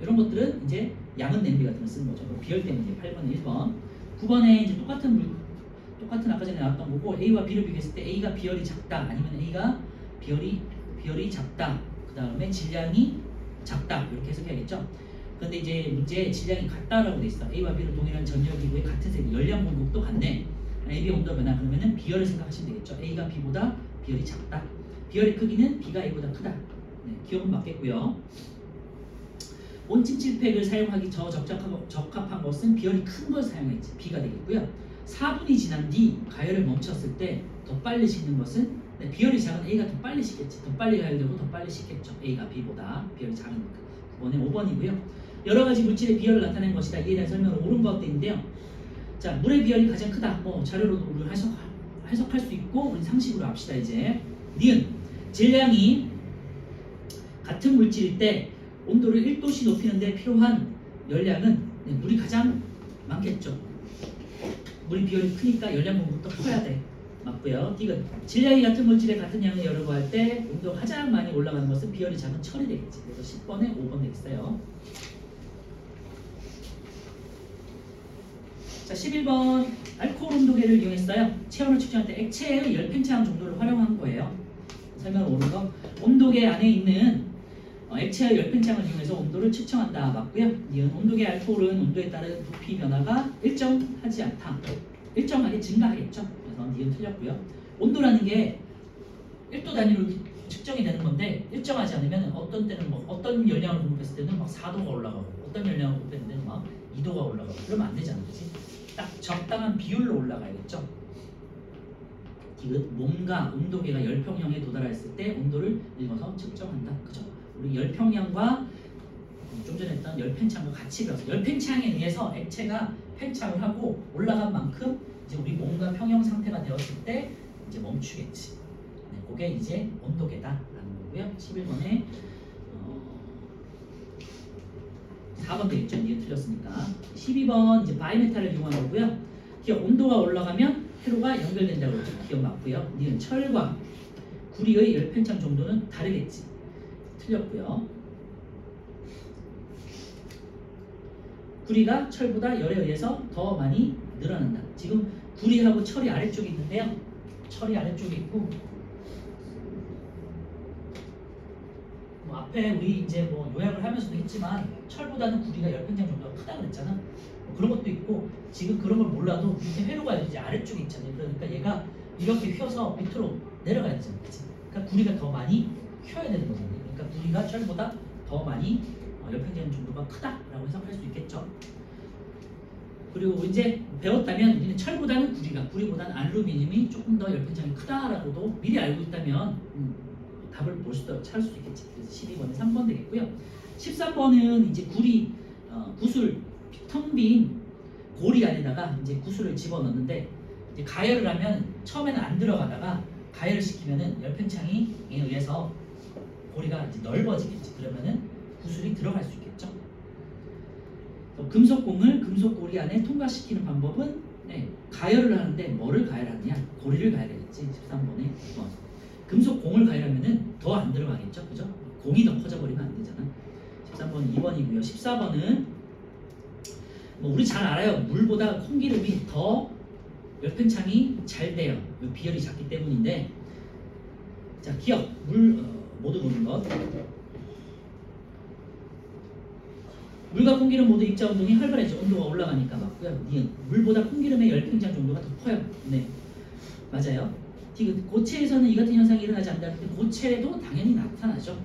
A: 이런 것들은 이제 양은 냄비 같은 걸 쓰는 거죠. 비열 때문에 8번에 1번, 9번에 이제 똑같은 아까 전에 나왔던 거고 A와 B를 비교했을 때 A가 비열이 작다 아니면 A가 비열이 작다 그 다음에 질량이 작다 이렇게 해석해야겠죠. 근데 이제 문제에 질량이 같다라고 돼 있어. A와 B를 동일한 전열기구의 같은 색 열량 공급도 같네. A, B 온도 변화 그러면은 비열을 생각하시면 되겠죠. A가 B보다 비열이 작다. 비열의 크기는 B가 A보다 크다. 네, 기억은 맞겠고요. 온찜질팩을 사용하기 적합한 것은 비열이 큰 걸 사용했지. B가 되겠고요. 4분이 지난 뒤 가열을 멈췄을 때 더 빨리 식는 것은 비열이 작은 A가 더 빨리 식겠지. 더 빨리 가열되고 더 빨리 식겠죠. A가 B보다 비열이 작으니까. 9번에 5번이고요. 여러 가지 물질의 비열을 나타낸 것이다. 이에 대한 설명은 옳은 가운데인데요. 자, 물의 비열이 가장 크다. 뭐 자료로도 우리 해석할 수 있고 우리 상식으로 합시다. 이제 니은 질량이 같은 물질일 때 온도를 1도씨 높이는 데 필요한 열량은 물이 가장 많겠죠. 물의 비열이 크니까 열량 공급도 커야 돼. 맞고요. 디귿 질량이 같은 물질의 같은 양의 열을 구할 때 온도가 가장 많이 올라가는 것은 비열이 작은 철이 되겠지. 그래서 10번에 5번 되겠어요. 자, 11번 알코올 온도계를 이용했어요. 체온을 측정할 때 액체의 열팽창 정도를 활용한 거예요. 설명을 옳은 거. 온도계 안에 있는 액체의 열팽창을 이용해서 온도를 측정한다. 맞고요. 니은 온도계 알코올은 온도에 따른 부피 변화가 일정하지 않다. 일정하게 증가하겠죠. 그래서 니은 틀렸고요. 온도라는 게 1도 단위로 측정이 되는 건데 일정하지 않으면 어떤 때는 뭐 어떤 열량을 공급했을 때는 막 4도가 올라가고 어떤 열량을 공급했을 때는 막 2도가 올라가고 그러면 안 되지 않겠지? 딱 적당한 비율로 올라가야겠죠. 디귿 몸과 온도계가 열평형에 도달했을 때 온도를 읽어서 측정한다. 그죠? 우리 열평량과 좀 전에 했던 열팽창과 같이 배웠어요. 열팽창에 의해서 액체가 팽창을 하고 올라간 만큼 이제 우리 몸과 평형 상태가 되었을 때 이제 멈추겠지. 네, 그게 이제 온도계다라는 거고요. 11번에 4번 되겠죠. 이게 틀렸으니까. 12번 이제 바이메탈을 이용한 거고요. 기억 온도가 올라가면 회로가 연결된다고 그랬죠. 기억 맞고요. 니은 철과 구리의 열팽창 정도는 다르겠지. 틀렸고요. 구리가 철보다 열에 의해서 더 많이 늘어난다. 지금 구리하고 철이 아래쪽에 있는데요. 철이 아래쪽에 있고 뭐 앞에 우리 이제 뭐 요약을 하면서도 했지만 철보다는 구리가 열팽창 정도가 크다 그랬잖아. 뭐 그런 것도 있고 지금 그런 걸 몰라도 밑에 회로가 이제 아래쪽에 있잖아요. 그러니까 얘가 이렇게 휘어서 밑으로 내려가야 되잖아. 그치? 그러니까 구리가 더 많이 휘어야 되는 거잖아요. 그러니까 구리가 철보다 더 많이 열팽창 정도가 크다라고 해석할 수 있겠죠. 그리고 이제 배웠다면 우리는 철보다는 구리보다는 알루미늄이 조금 더 열팽창이 크다라고도 미리 알고 있다면 답을 볼 수도 찾을 수 있겠지. 그래서 12번에 3번 되겠고요. 13번은 이제 구리 구슬 텅 빈 고리 안에다가 이제 구슬을 집어넣는데 이제 가열을 하면 처음에는 안 들어가다가 가열을 시키면은 열팽창에 의해서 고리가 이제 넓어지겠지. 그러면은 구슬이 들어갈 수 있겠죠. 금속공을 금속고리 안에 통과시키는 방법은 가열을 하는데 뭐를 가열하느냐? 고리를 가열하겠지. 13번에 2번. 금속공을 가열하면은 더 안 들어가겠죠. 그죠? 공이 더 커져버리면 안 되잖아. 13번은 2번이고요. 14번은 뭐 우리 잘 알아요. 물보다 콩기름이 더 열팽창이 잘 돼요. 비열이 작기 때문인데 자 기억 물 모두 보는 것 물과 콩기름 모두 입자 운동이 활발해져 온도가 올라가니까 맞고요. 니은 물보다 콩기름의 열팽창 정도가 더 커요. 네 맞아요. 디귿 고체에서는 이 같은 현상이 일어나지 않는다. 근데 고체에도 당연히 나타나죠.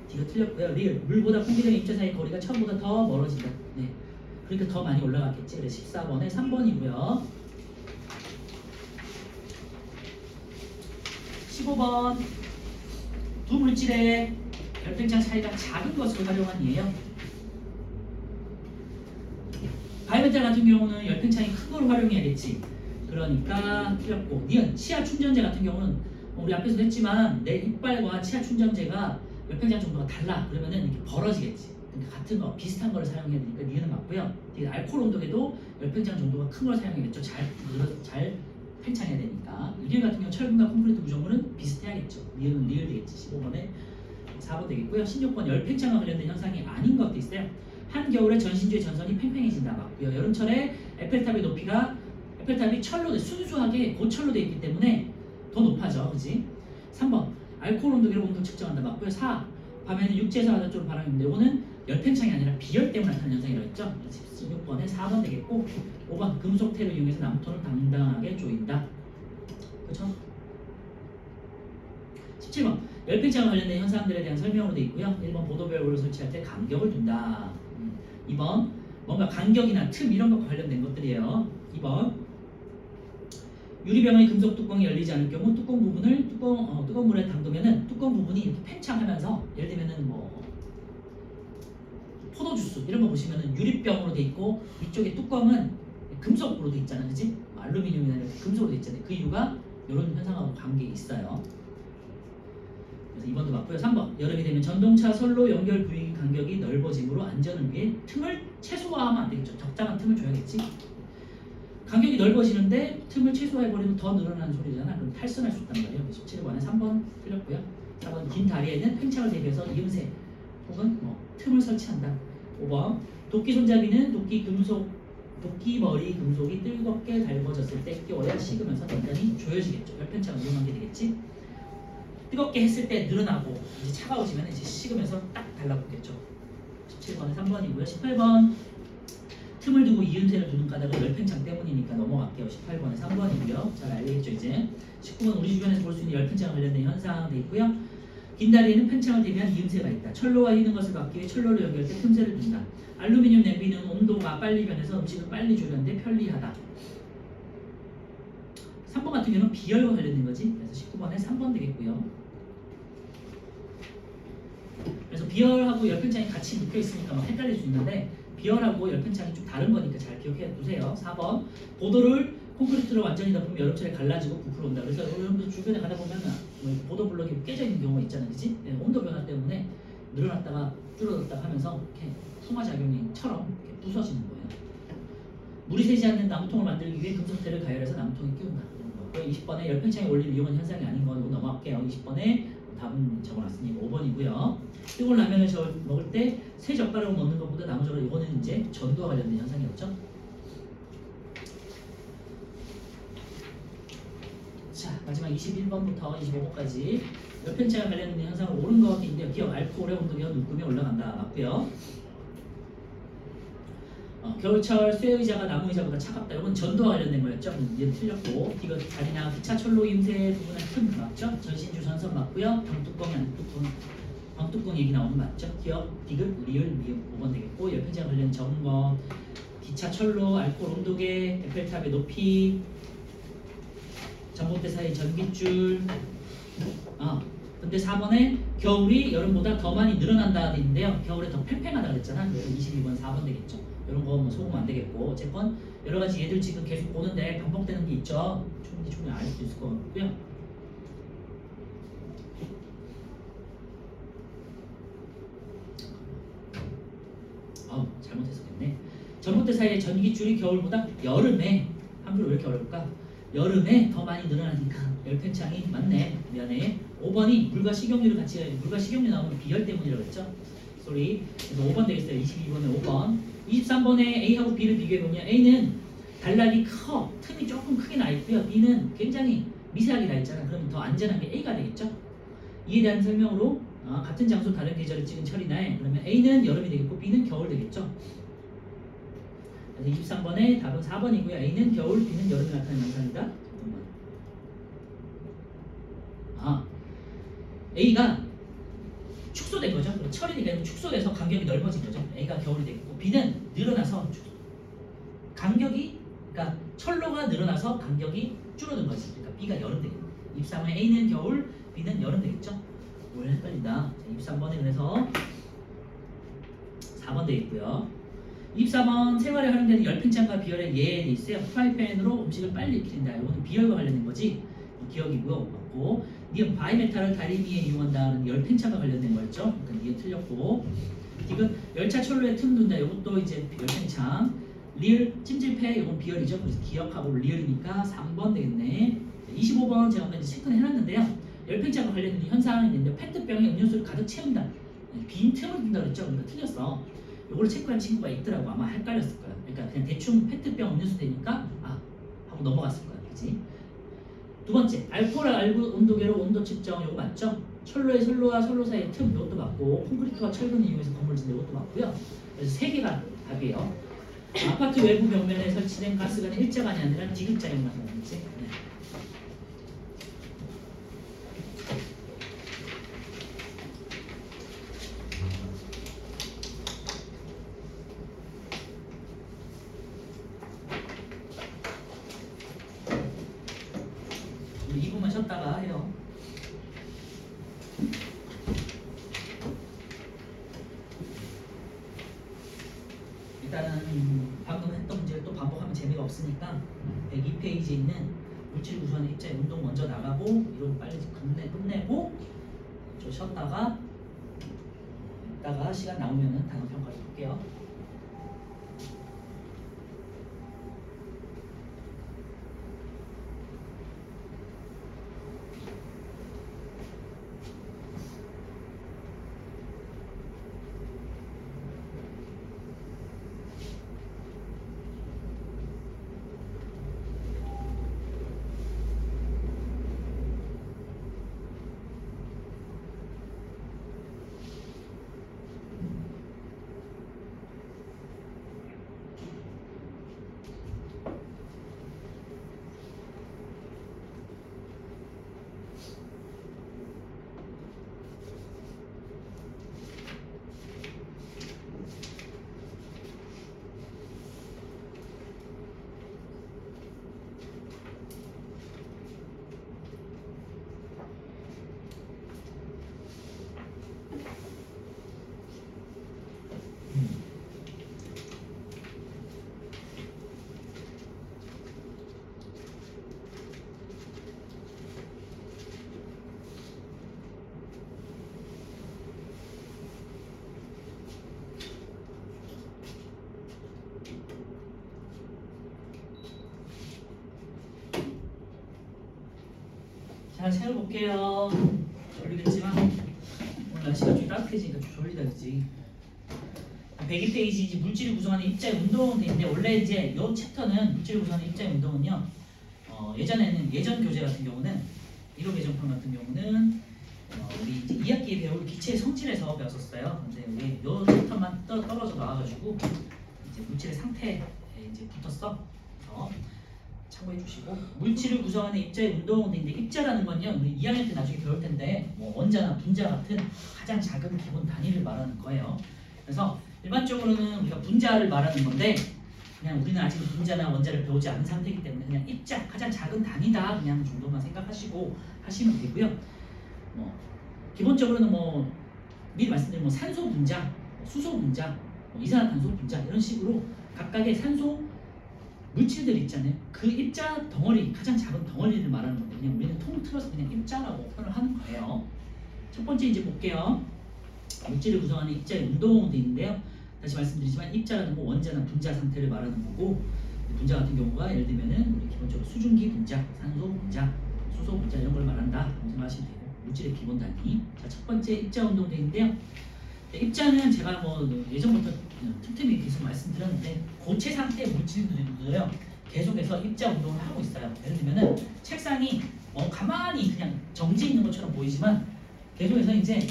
A: 디귿 틀렸고요. 리을 물보다 콩기름의 입자 사이 거리가 처음보다 더 멀어진다. 네 그러니까 더 많이 올라갔겠지. 그래서 14번에 3번이고요. 15번 두 물질의 열팽창 차이가 작은 것을 활용한 예요. 바이메탈 같은 경우는 열팽창이 큰 걸 활용해야겠지. 그러니까 틀렸고 니은 치아 충전재 같은 경우는 우리 앞에서 했지만 내 이빨과 치아 충전재가 열팽창 정도가 달라. 그러면은 이렇게 벌어지겠지. 그러니까 같은 거 비슷한 거를 사용해야 되니까 니은은 맞고요. 알코올 온도에도 열팽창 정도가 큰 걸 사용해야겠죠. 잘 팽창해야 되니까. 리을 같은 경우 철분과 콘크리트 구조물은 비슷해야겠죠. 니은은 리을 되겠지. 15번에 4번 되겠고요. 16번 열팽창과 관련된 현상이 아닌 것도 있어요. 한겨울에 전신주의 전선이 팽팽해진다. 맞고요. 여름철에 에펠탑이 철로 순수하게 고철로 되어 있기 때문에 더 높아져. 그지? 3번 알코올 온도계로 온도 측정한다. 맞고요. 4 밤에는 육지에서 바다 쪽으로 바람이 부는데 이거는 열팽창이 아니라 비열 때문에 나타나는 현상이라고 했죠. 16번에 4번 되겠고 5번 금속테를 이용해서 나무톤을 당당하게 조인다. 그렇죠? 17번 열팽창과 관련된 현상들에 대한 설명으로 되어 있고요. 1번 보도별고를 설치할 때 간격을 둔다. 2번 뭔가 간격이나 틈 이런 것과 관련된 것들이에요. 2번 유리병의 금속 뚜껑이 열리지 않을 경우 뚜껑 부분을 뜨거운 물에 담그면은 뚜껑 부분이 이렇게 팽창하면서 예를 들면은 뭐 포도주스 이런 거 보시면은 유리병으로 돼 있고 위쪽에 뚜껑은 금속으로 돼 있잖아, 그지? 알루미늄이나 이렇게 금속으로 돼 있잖아요. 그 이유가 이런 현상하고 관계 있어요. 그래서 2번도 맞고요. 3번 여름이 되면 전동차 선로 연결 부위 간격이 넓어지므로 안전을 위해 틈을 최소화하면 안 되겠죠. 적당한 틈을 줘야겠지. 간격이 넓어지는데 틈을 최소화해버리면 더 늘어나는 소리잖아. 그럼 탈선할 수 있단 말이에요. 17번에 3번 틀렸고요. 4번 긴 다리에는 팽창을 대비해서 이음새 혹은 틈을 설치한다. 5번 도끼 손잡이는 도끼 머리 금속이 뜨겁게 달궈졌을 때 끼워야 식으면서 단단히 조여지겠죠. 열팽창을 이용한 게 되겠지. 뜨겁게 했을 때 늘어나고 이제 차가워지면 이제 식으면서 딱 달라붙겠죠. 17번에 3번이고요. 18번 틈을 두고 이음새를 두는 까닭은 열팽창 때문이니까 넘어갈게요. 18번에 3번이고요. 잘 알겠죠 이제. 19번 우리 주변에서 볼 수 있는 열팽창 관련된 현상 돼 있고요. 긴 다리에는 팽창을 대비한 이음새가 있다. 철로와 휘는 것을 막기 위해 철로를 연결할 때 틈새를 둔다. 알루미늄 냄비는 온도가 빨리 변해서 음식을 빨리 조리하는데 편리하다. 3번 같은 경우는 비열과 관련된 거지. 그래서 19번에 3번 되겠고요. 그래서 비열하고 열팽창이 같이 묶여 있으니까 막 헷갈릴 수 있는데 비열하고 열팽창이 좀 다른 거니까 잘 기억해 두세요. 4번 보도를 콘크리트로 완전히 덮으면 여름철에 갈라지고 부풀어 온다. 그래서 여러분들 주변에 가다 보면 보도 블럭이 깨져 있는 경우가 있잖아요, 그렇지? 온도 변화 때문에 늘어났다가 줄어들었다가 하면서 이렇게 풍화작용이처럼 이렇게 부서지는 거예요. 물이 새지 않는 나무통을 만들기 위해 금속대를 가열해서 나무통에 끼운다. 20번에 열팽창의 원리를 이용한 현상이 아닌 건 넘어갈게요. 20번에 답은 적어놨으니까 5번이고요. 뜨거운 라면을 먹을 때 새 젓가락을 넣는 것보다 나무 젓가락 이거는 이제 전도와 관련된 현상이었죠. 자, 마지막 21번부터 25번까지 열팽창에 관련된 현상을 옳은 것 같은데요. 기억 알코올의 온도가 눈금에 올라간다. 맞고요. 겨울철 쇠의자가 나무의자보다 차갑다. 이건 전도와 관련된 거였죠. 이제 틀렸고 이거 다리나 기차 철로 임세 부분의 틈 맞죠? 전신주 전선 맞고요. 방뚜껑 얘기 나오는 맞죠? 기억 디귿 리을 미음 5번 되겠고 열팽창에 관련 적은 거 기차 철로 알코올 온도계 에펠탑의 높이 전봇대 사이 전깃줄 근데 4번에 겨울이 여름보다 더 많이 늘어난다 돼 있는데요. 겨울에 더 팽팽하다 그랬잖아. 그래서 22번 4번 되겠죠. 이런 거 뭐 속으면 안 되겠고 어쨌건 여러 가지 얘들 지금 계속 보는데 반복되는 게 있죠. 충분히 알 수 있을 것 같고요. 잘못했었겠네. 전봇대 사이의 전기줄이 겨울보다 여름에 한글을 왜 이렇게 어려울까? 여름에 더 많이 늘어나니까 열팽창이 맞네. 미안해. 5번이 물과 식용유를 같이 해야지. 물과 식용유 나오면 비열 때문이라고 했죠. 소리. 그래서 5번 되겠어요. 22번에 5번. 23번에 A하고 B를 비교해보면 A는 단락이 커. 틈이 조금 크게 나 있고요. B는 굉장히 미세하게 나 있잖아. 그러면 더 안전한 게 A가 되겠죠. 이에 대한 설명으로 같은 장소 다른 계절을 찍은 철이나에 그러면 A는 여름이 되겠고 B는 겨울 되겠죠. 그래서 23번에 답은 4번이고요. A는 겨울, B는 여름에 나타나는 현상이다. A가 축소된 거죠. 철이니까 축소돼서 간격이 넓어진 거죠. A가 겨울이 되겠고 B는 늘어나서 간격이 그러니까 철로가 늘어나서 간격이 줄어든 거지. 그러니까 B가 여름 되겠고 23번에 A는 겨울, B는 여름 되겠죠. 오늘 헷갈린다. 23번에 그래서 4번 되겠고요. 24번 생활에 활용되는 열팽창과 비열의 예에 돼 있어요. 프라이팬으로 음식을 빨리 익힌다. 이거는 비열과 관련된 거지. 기억이고요. 맞고 니은 바이메탈을 다리 위에 이용한다는 열팽창과 관련된 거였죠. 그러니까 니은 틀렸고 지금 열차 철로에 틈 둔다. 이것도 이제 열팽창. 리을 찜질패 이건 비열이죠. 그래서 기억하고 리을이니까 3번 되겠네. 25번 제가 아까 이제 체크는 해놨는데요. 열팽창과 관련된 현상이 있는데 페트병에 음료수를 가득 채운다. 빈 틈을 둔다 그랬죠. 그러니까 틀렸어. 이걸 체크한 친구가 있더라고. 아마 헷갈렸을 거야. 그러니까 그냥 대충 페트병 음료수 되니까 하고 넘어갔을 거야. 그지? 두 번째, 알코올 온도계로 온도 측정 이거 맞죠? 철로의 선로와 선로 사이의 틈 이것도 맞고 콘크리트와 철근을 이용해서 건물 짓는 이것도 맞고요. 그래서 세 개가 답이에요. 아파트 외부 벽면에 설치된 가스관의 일자간이 아니라 디귿자형만 나오는지. 네. 우리 2분만 쉬었다가 해요. 일단은 방금 했던 문제를 또 반복하면 재미가 없으니까 102페이지에 있는 물질 구조하는 입자의 운동 먼저 나가고 이런 빨리 끝내고 좀 쉬었다가 이따가 시간 나오면은 단어 평가를 볼게요. 자, 세워볼게요. 졸리겠지만 오늘 날씨가 좀 따뜻해지니까 좀 졸리다 그지. 102페이지 이제 물질을 구성하는 입자의 운동은 돼 있는데 원래 이제 이 챕터는 물질을 구성하는 입자의 운동은요. 예전에는 예전 교재 같은 경우는 1호 개정판 같은 경우는 우리 이제 2학기에 배울 기체의 성질에서 배웠었어요. 근데 우리 요 챕터만 떨어져 나와가지고 이제 물질의 상태에 이제 붙었어. 참고해 주시고 물질을 구성하는 입자의 운동인데 입자라는 건요 우리 2학년 때 나중에 배울 텐데 뭐 원자나 분자 같은 가장 작은 기본 단위를 말하는 거예요. 그래서 일반적으로는 우리가 분자를 말하는 건데 그냥 우리는 아직 분자나 원자를 배우지 않은 상태이기 때문에 그냥 입자 가장 작은 단위다 그냥 정도만 생각하시고 하시면 되고요. 기본적으로는 뭐 미리 말씀드린 뭐 산소 분자, 수소 분자, 이산화탄소 분자 이런 식으로 각각의 산소 물질들 있잖아요. 그 입자 덩어리, 가장 작은 덩어리를 말하는 건데 그냥 우리는 통틀어서 그냥 입자라고 표현을 하는 거예요. 첫 번째 이제 볼게요. 물질을 구성하는 입자의 운동도 있는데요. 다시 말씀드리지만 입자라는 건 원자나 분자 상태를 말하는 거고 분자 같은 경우가 예를 들면은 우리 기본적으로 수증기 분자, 산소 분자, 수소 분자 이런 걸 말한다 생각하시면 되고 물질의 기본 단위. 자, 첫 번째 입자 운동도 있는데요. 입자는 제가 뭐 예전부터 틈틈이 계속 말씀드렸는데 고체 상태의 물질들도요 계속해서 입자 운동을 하고 있어요. 예를 들면은 책상이 가만히 그냥 정지 있는 것처럼 보이지만 계속해서 이제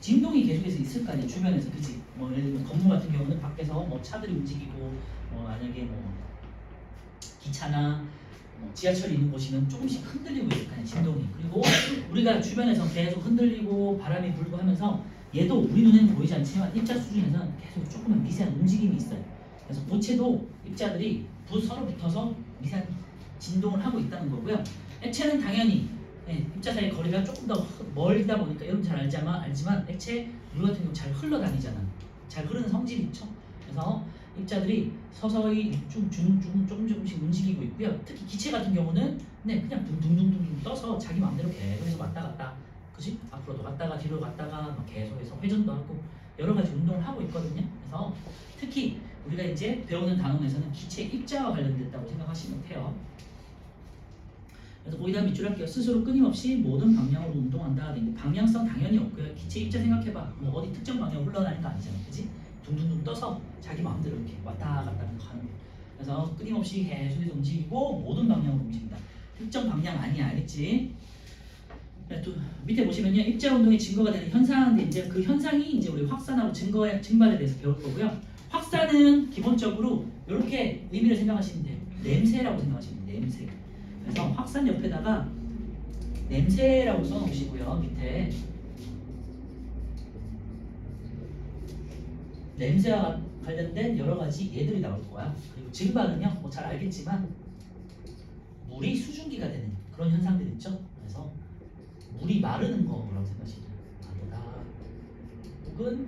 A: 진동이 계속해서 있을 거 아니에요 주변에서 그지? 뭐 예를 들면 건물 같은 경우는 밖에서 뭐 차들이 움직이고 만약에 뭐 기차나 지하철이 있는 곳이면 조금씩 흔들리고 있을 거 아니에요 진동이. 그리고 우리가 주변에서 계속 흔들리고 바람이 불고 하면서 얘도 우리 눈에는 보이지 않지만 입자 수준에서는 계속 조금은 미세한 움직임이 있어요. 그래서 고체도 입자들이 서로 붙어서 미세한 진동을 하고 있다는 거고요. 액체는 당연히 입자 사이 거리가 조금 더 멀다 보니까 여러분 잘 알지만 액체 물 같은 경우 잘 흘러다니잖아. 잘 흐르는 성질이 있죠. 그래서 입자들이 서서히 조금씩 움직이고 있고요. 특히 기체 같은 경우는 그냥 둥둥둥둥 떠서 자기 마음대로 계속해서 왔다 갔다 그치? 앞으로도 갔다가 뒤로 갔다가 막 계속해서 회전도 하고 여러 가지 운동을 하고 있거든요. 그래서 특히 우리가 이제 배우는 단원에서는 기체 입자와 관련됐다고 생각하시면 돼요. 그래서 거기다 밑줄 할게요. 스스로 끊임없이 모든 방향으로 운동한다. 근데 방향성 당연히 없고요. 기체 입자 생각해봐. 뭐 어디 특정 방향으로 흘러다니는 거 아니잖아, 그렇지? 둥둥둥 떠서 자기 마음대로 이렇게 왔다 갔다 가는 거. 그래서 끊임없이 계속해서 움직이고 모든 방향으로 움직인다. 특정 방향 아니야, 알겠지? 또 밑에 보시면요, 입자 운동의 증거가 되는 현상인데 이제 그 현상이 이제 우리 확산하고 증발에 대해서 배울 거고요. 확산은 기본적으로 이렇게 의미를 생각하시면 돼요. 냄새라고 생각하시면 돼요. 냄새. 그래서 확산 옆에다가 냄새라고 써놓으시고요. 밑에 냄새와 관련된 여러 가지 예들이 나올 거야. 그리고 증발은요, 뭐 잘 알겠지만 물이 수증기가 되는 그런 현상들 있죠. 그래서 물이 마르는 거라고 생각하시면 돼요. 마르다. 혹은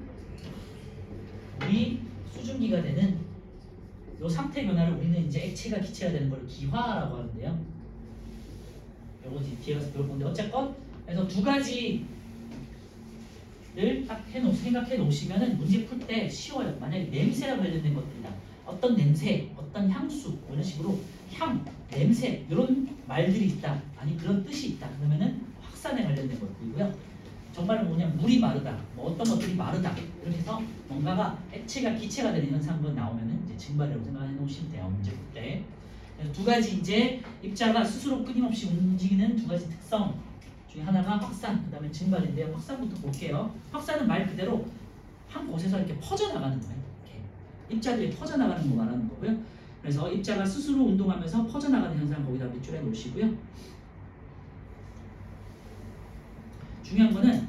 A: 물이 수증기가 되는 이 상태 변화를 우리는 이제 액체가 기체가 되는 걸 기화라고 하는데요. 요거 뒤에 가서 배울 건데 어쨌건 그래서 두 가지를 딱 생각해 놓으시면은 문제 풀 때 쉬워요. 만약에 냄새와 관련된 것들이다. 어떤 냄새, 어떤 향수 이런 식으로 향, 냄새 이런 말들이 있다. 아니 그런 뜻이 있다. 그러면은 확산에 관련된 것들이고요. 정말 뭐냐면 물이 마르다, 뭐 어떤 것들이 마르다 이렇게 해서 뭔가가 액체가 기체가 되는 현상이 나오면은 이제 증발이라고 생각해 놓으시면 돼요. 문제 풀 때. 두 가지 이제 입자가 스스로 끊임없이 움직이는 두 가지 특성 중에 하나가 확산, 그 다음에 증발인데요. 확산부터 볼게요. 확산은 말 그대로 한 곳에서 이렇게 퍼져나가는 거예요. 이렇게 입자들이 퍼져나가는 거 말하는 거고요. 그래서 입자가 스스로 운동하면서 퍼져나가는 현상 거기다 밑줄에 놓으시고요. 중요한 거는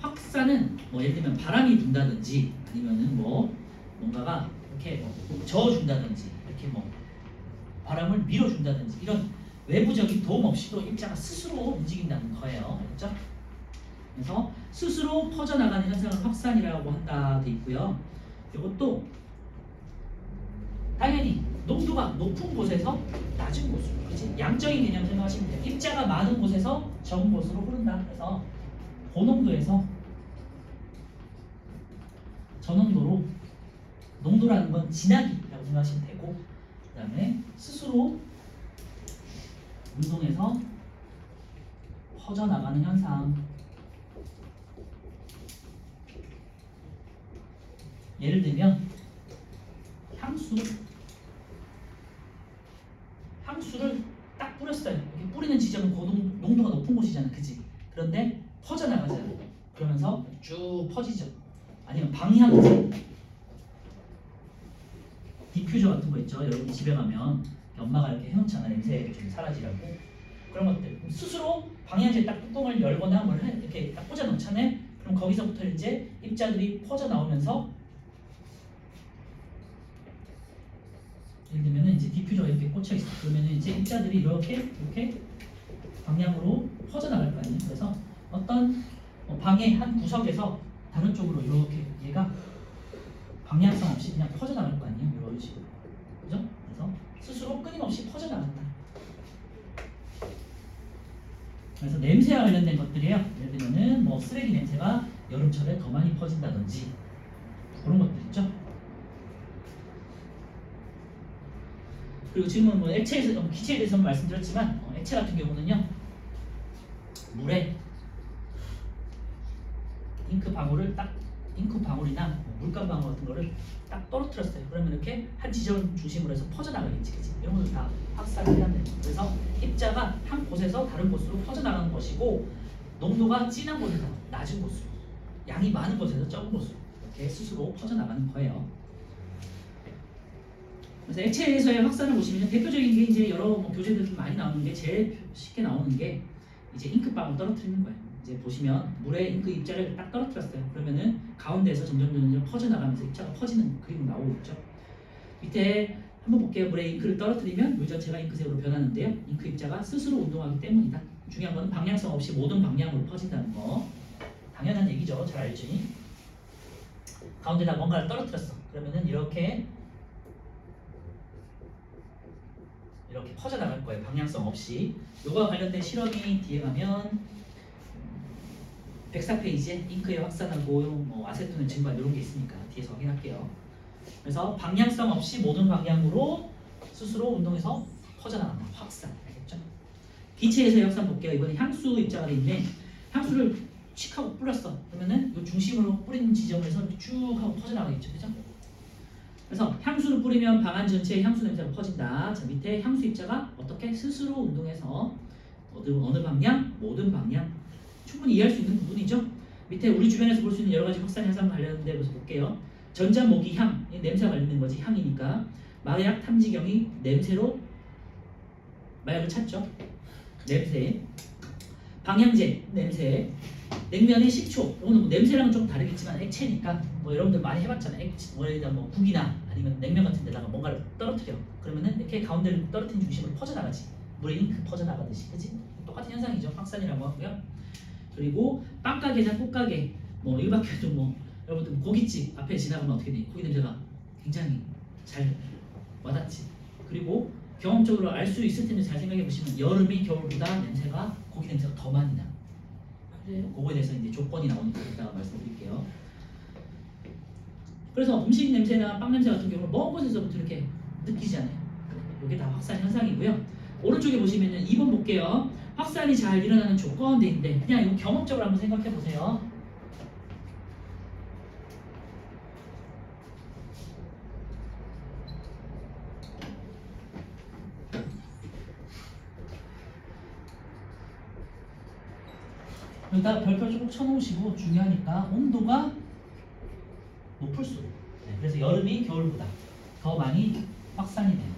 A: 확산은 뭐 예를 들면 바람이 분다든지 아니면은 뭐 뭔가가 이렇게 뭐 저어준다든지 이렇게 뭐 바람을 밀어준다든지 이런 외부적인 도움 없이도 입자가 스스로 움직인다는 거예요. 알겠죠? 그래서 스스로 퍼져나가는 현상을 확산이라고 한다 돼 있고요. 이것도 당연히 농도가 높은 곳에서 낮은 곳으로, 그치? 양적인 개념 생각하시면 돼요. 입자가 많은 곳에서 적은 곳으로 흐른다. 그래서 고농도에서 저농도로, 농도라는 건 진하기라고 생각하시면 되고, 그 다음에 스스로 운동해서 퍼져나가는 현상. 예를 들면 향수를 딱 뿌렸어요. 이렇게 뿌리는 지점은 고농, 농도가 높은 곳이잖아, 그지? 그런데 퍼져나가잖아. 그러면서 쭉 퍼지죠. 아니면 방향제, 디퓨저 같은 거 있죠. 여러분 집에 가면 엄마가 이렇게 해놓잖아, 냄새 좀 사라지라고. 그런 것들 스스로 방향제 딱 뚜껑을 열거나 뭘 이렇게 딱 꽂아 놓잖아요. 그럼 거기서부터 이제 입자들이 퍼져 나오면서 예를 들면 이제 디퓨저가 이렇게 꽂혀 있어. 그러면 이제 입자들이 이렇게 방향으로 퍼져 나갈 거 아니에요. 그래서 어떤 방의 한 구석에서 다른 쪽으로 이렇게 얘가 방향성 없이 그냥 퍼져 나갈 거 아니에요. 이런 식으로, 그죠? 그래서 스스로 끊임없이 퍼져 나간다. 그래서 냄새와 관련된 것들이에요. 예를 들면은 뭐 쓰레기 냄새가 여름철에 더 많이 퍼진다든지 그런 것들 있죠. 그리고 지금은 뭐 액체에서 기체에 대해서 말씀드렸지만 액체 같은 경우는요, 물에 잉크 방울이나 뭐 물감 방울 같은 거를 딱 떨어뜨렸어요. 그러면 이렇게 한 지점 중심으로 해서 퍼져나가겠지, 그치? 이런 것들 다 확산을 해야 돼요. 그래서 입자가 한 곳에서 다른 곳으로 퍼져나가는 것이고, 농도가 진한 곳에서 낮은 곳으로, 양이 많은 곳에서 적은 곳으로 이렇게 스스로 퍼져나가는 거예요. 그래서 액체에서의 확산을 보시면 대표적인 게 이제 여러 교재들 좀 많이 나오는 게 제일 쉽게 나오는 게 이제 잉크방울 떨어뜨리는 거예요. 이제 보시면 물에 잉크 입자를 딱 떨어뜨렸어요. 그러면은 가운데에서 점점 퍼져나가면서 입자가 퍼지는 그림이 나오고 있죠. 밑에 한번 볼게요. 물에 잉크를 떨어뜨리면 물 전체가 잉크색으로 변하는데요. 잉크 입자가 스스로 운동하기 때문이다. 중요한 건 방향성 없이 모든 방향으로 퍼진다는 거. 당연한 얘기죠. 잘 알지? 가운데다 뭔가를 떨어뜨렸어. 그러면은 이렇게 퍼져나갈 거예요. 방향성 없이. 요거와 관련된 실험이 뒤에 가면 104페이지에 잉크에 확산하고 뭐 아세톤의 증발 이런 게 있으니까 뒤에서 확인할게요. 그래서 방향성 없이 모든 방향으로 스스로 운동해서 퍼져나간다. 확산. 알겠죠? 기체에서의 확산 볼게요. 이번에 향수 입자가 있는데 향수를 칙 하고 뿌렸어. 그러면은 이 중심으로 뿌리는 지점에서 쭉 하고 퍼져나가겠죠. 그죠? 그래서 향수를 뿌리면 방 안 전체에 향수 냄새가 퍼진다. 자, 밑에 향수 입자가 어떻게 스스로 운동해서 어느 방향, 모든 방향 충분히 이해할 수 있는 부분이죠. 밑에 우리 주변에서 볼 수 있는 여러 가지 확산 현상 관련된 것을 볼게요. 전자, 모기, 향, 냄새가 관련된 거지. 향이니까 마약 탐지경이 냄새로 마약을 찾죠. 냄새. 방향제, 냄새. 냉면의 식초. 이거는 뭐 냄새랑은 좀 다르겠지만 액체니까 뭐 여러분들 많이 해봤잖아요. 액체, 뭐 국이나 아니면 냉면 같은 데다가 뭔가를 떨어뜨려. 그러면은 이렇게 가운데를 떨어뜨린 중심으로 퍼져나가지. 물에 잉크 퍼져나가듯이, 그치? 똑같은 현상이죠. 확산이라고 하고요. 그리고 빵가게나 꽃가게, 뭐 일밖에도 뭐 여러분들 고깃집 앞에 지나가면 어떻게 돼? 고기 냄새가 굉장히 잘 와닿지. 그리고 경험적으로 알 수 있을 텐데 잘 생각해 보시면 여름이 겨울보다 냄새가 고기 냄새가 더 많이 나.
B: 그래요?
A: 그거에 대해서 이제 조건이 나오니까 이따가 말씀드릴게요. 그래서 음식 냄새나 빵 냄새 같은 경우는 먼 곳에서부터 이렇게 느끼잖아요. 이게 다 확산 현상이고요. 오른쪽에 보시면은 2번 볼게요. 확산이 잘 일어나는 조건인데 그냥 이거 경험적으로 한번 생각해 보세요. 여기다 별표 조금 쳐놓으시고 중요하니까 온도가 높을수록 그래서 여름이 겨울보다 더 많이 확산이 돼요.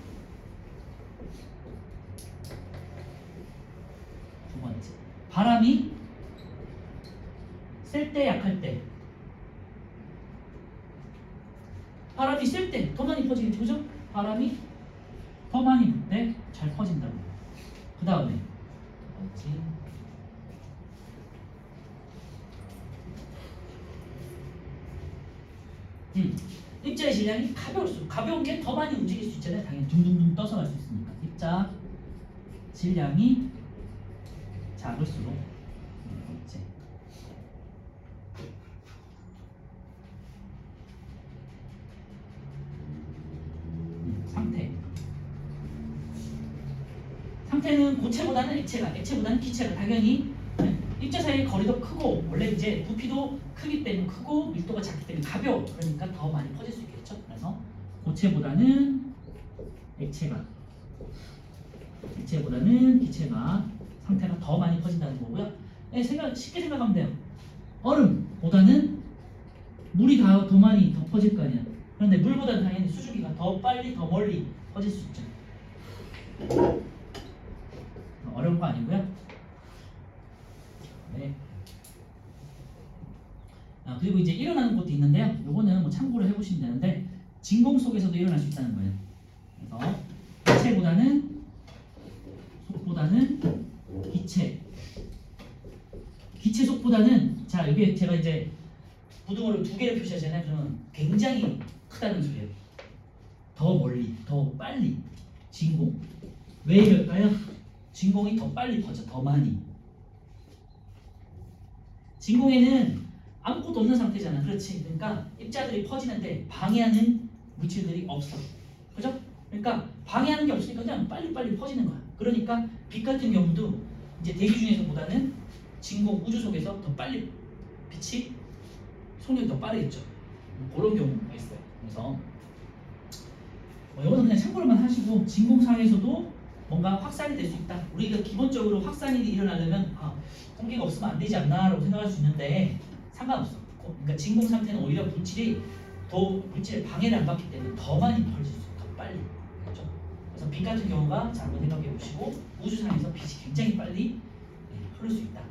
A: 두 번째, 바람이 셀 때 약할 때 바람이 셀 때 더 많이 퍼지겠죠, 그죠? 바람이 더 많이 불 때 잘 퍼진다고. 그 다음에 뭐지? 입자의 질량이 가벼울수록 가벼운 게 더 많이 움직일 수 있잖아요. 당연히 둥둥둥 떠서 갈 수 있으니까. 입자 질량이 작을수록 번째. 상태는 고체보다는 액체보다는 기체가 당연히 입자 사이의 거리도 크고 원래 이제 부피도 크기 때문에 크고 밀도가 작기 때문에 가벼워. 그러니까 더 많이 퍼질 수 있겠죠. 그래서 고체보다는 액체보다는 기체가 상태가 더 많이 퍼진다는 거고요. 네, 쉽게 생각하면 돼요. 얼음보다는 물이 더 많이 더 퍼질 거 아니야. 그런데 물보다는 당연히 수증기가 더 빨리 더 멀리 퍼질 수 있죠. 어려운 거 아니고요. 네. 그리고 이제 일어나는 것도 있는데요. 요거는 뭐 참고를 해보시면 되는데 진공 속에서도 일어날 수 있다는 거예요. 그래서 속보다는 기체 속보다는 자 여기 제가 이제 부등호를 두 개를 표시하잖아요. 그러면 굉장히 크다는 소리예요. 더 멀리, 더 빨리 진공. 왜 이럴까요? 진공이 더 빨리 퍼져, 더 많이. 진공에는 아무것도 없는 상태잖아. 그렇지? 그러니까 입자들이 퍼지는데 방해하는 물질들이 없어. 그죠? 그러니까 방해하는 게 없으니까 그냥 빨리빨리 퍼지는 거야. 그러니까 빛 같은 경우도 이제 대기 중에서보다는 진공 우주 속에서 더 빨리 빛이 속력이 더 빠르겠죠. 그런 경우가 있어요. 그래서 이거는 그냥 참고로만 하시고 진공 상에서도 뭔가 확산이 될 수 있다. 우리가 기본적으로 확산이 일어나려면 공기가 없으면 안 되지 않나라고 생각할 수 있는데 상관없어. 그러니까 진공 상태는 오히려 물질의 방해를 안 받기 때문에 더 많이 퍼질 수 있어. 더 빨리. 그렇죠? 그래서 빛 같은 경우가 자 한번 생각해 보시고 우주상에서 빛이 굉장히 빨리 흐를 수 있다.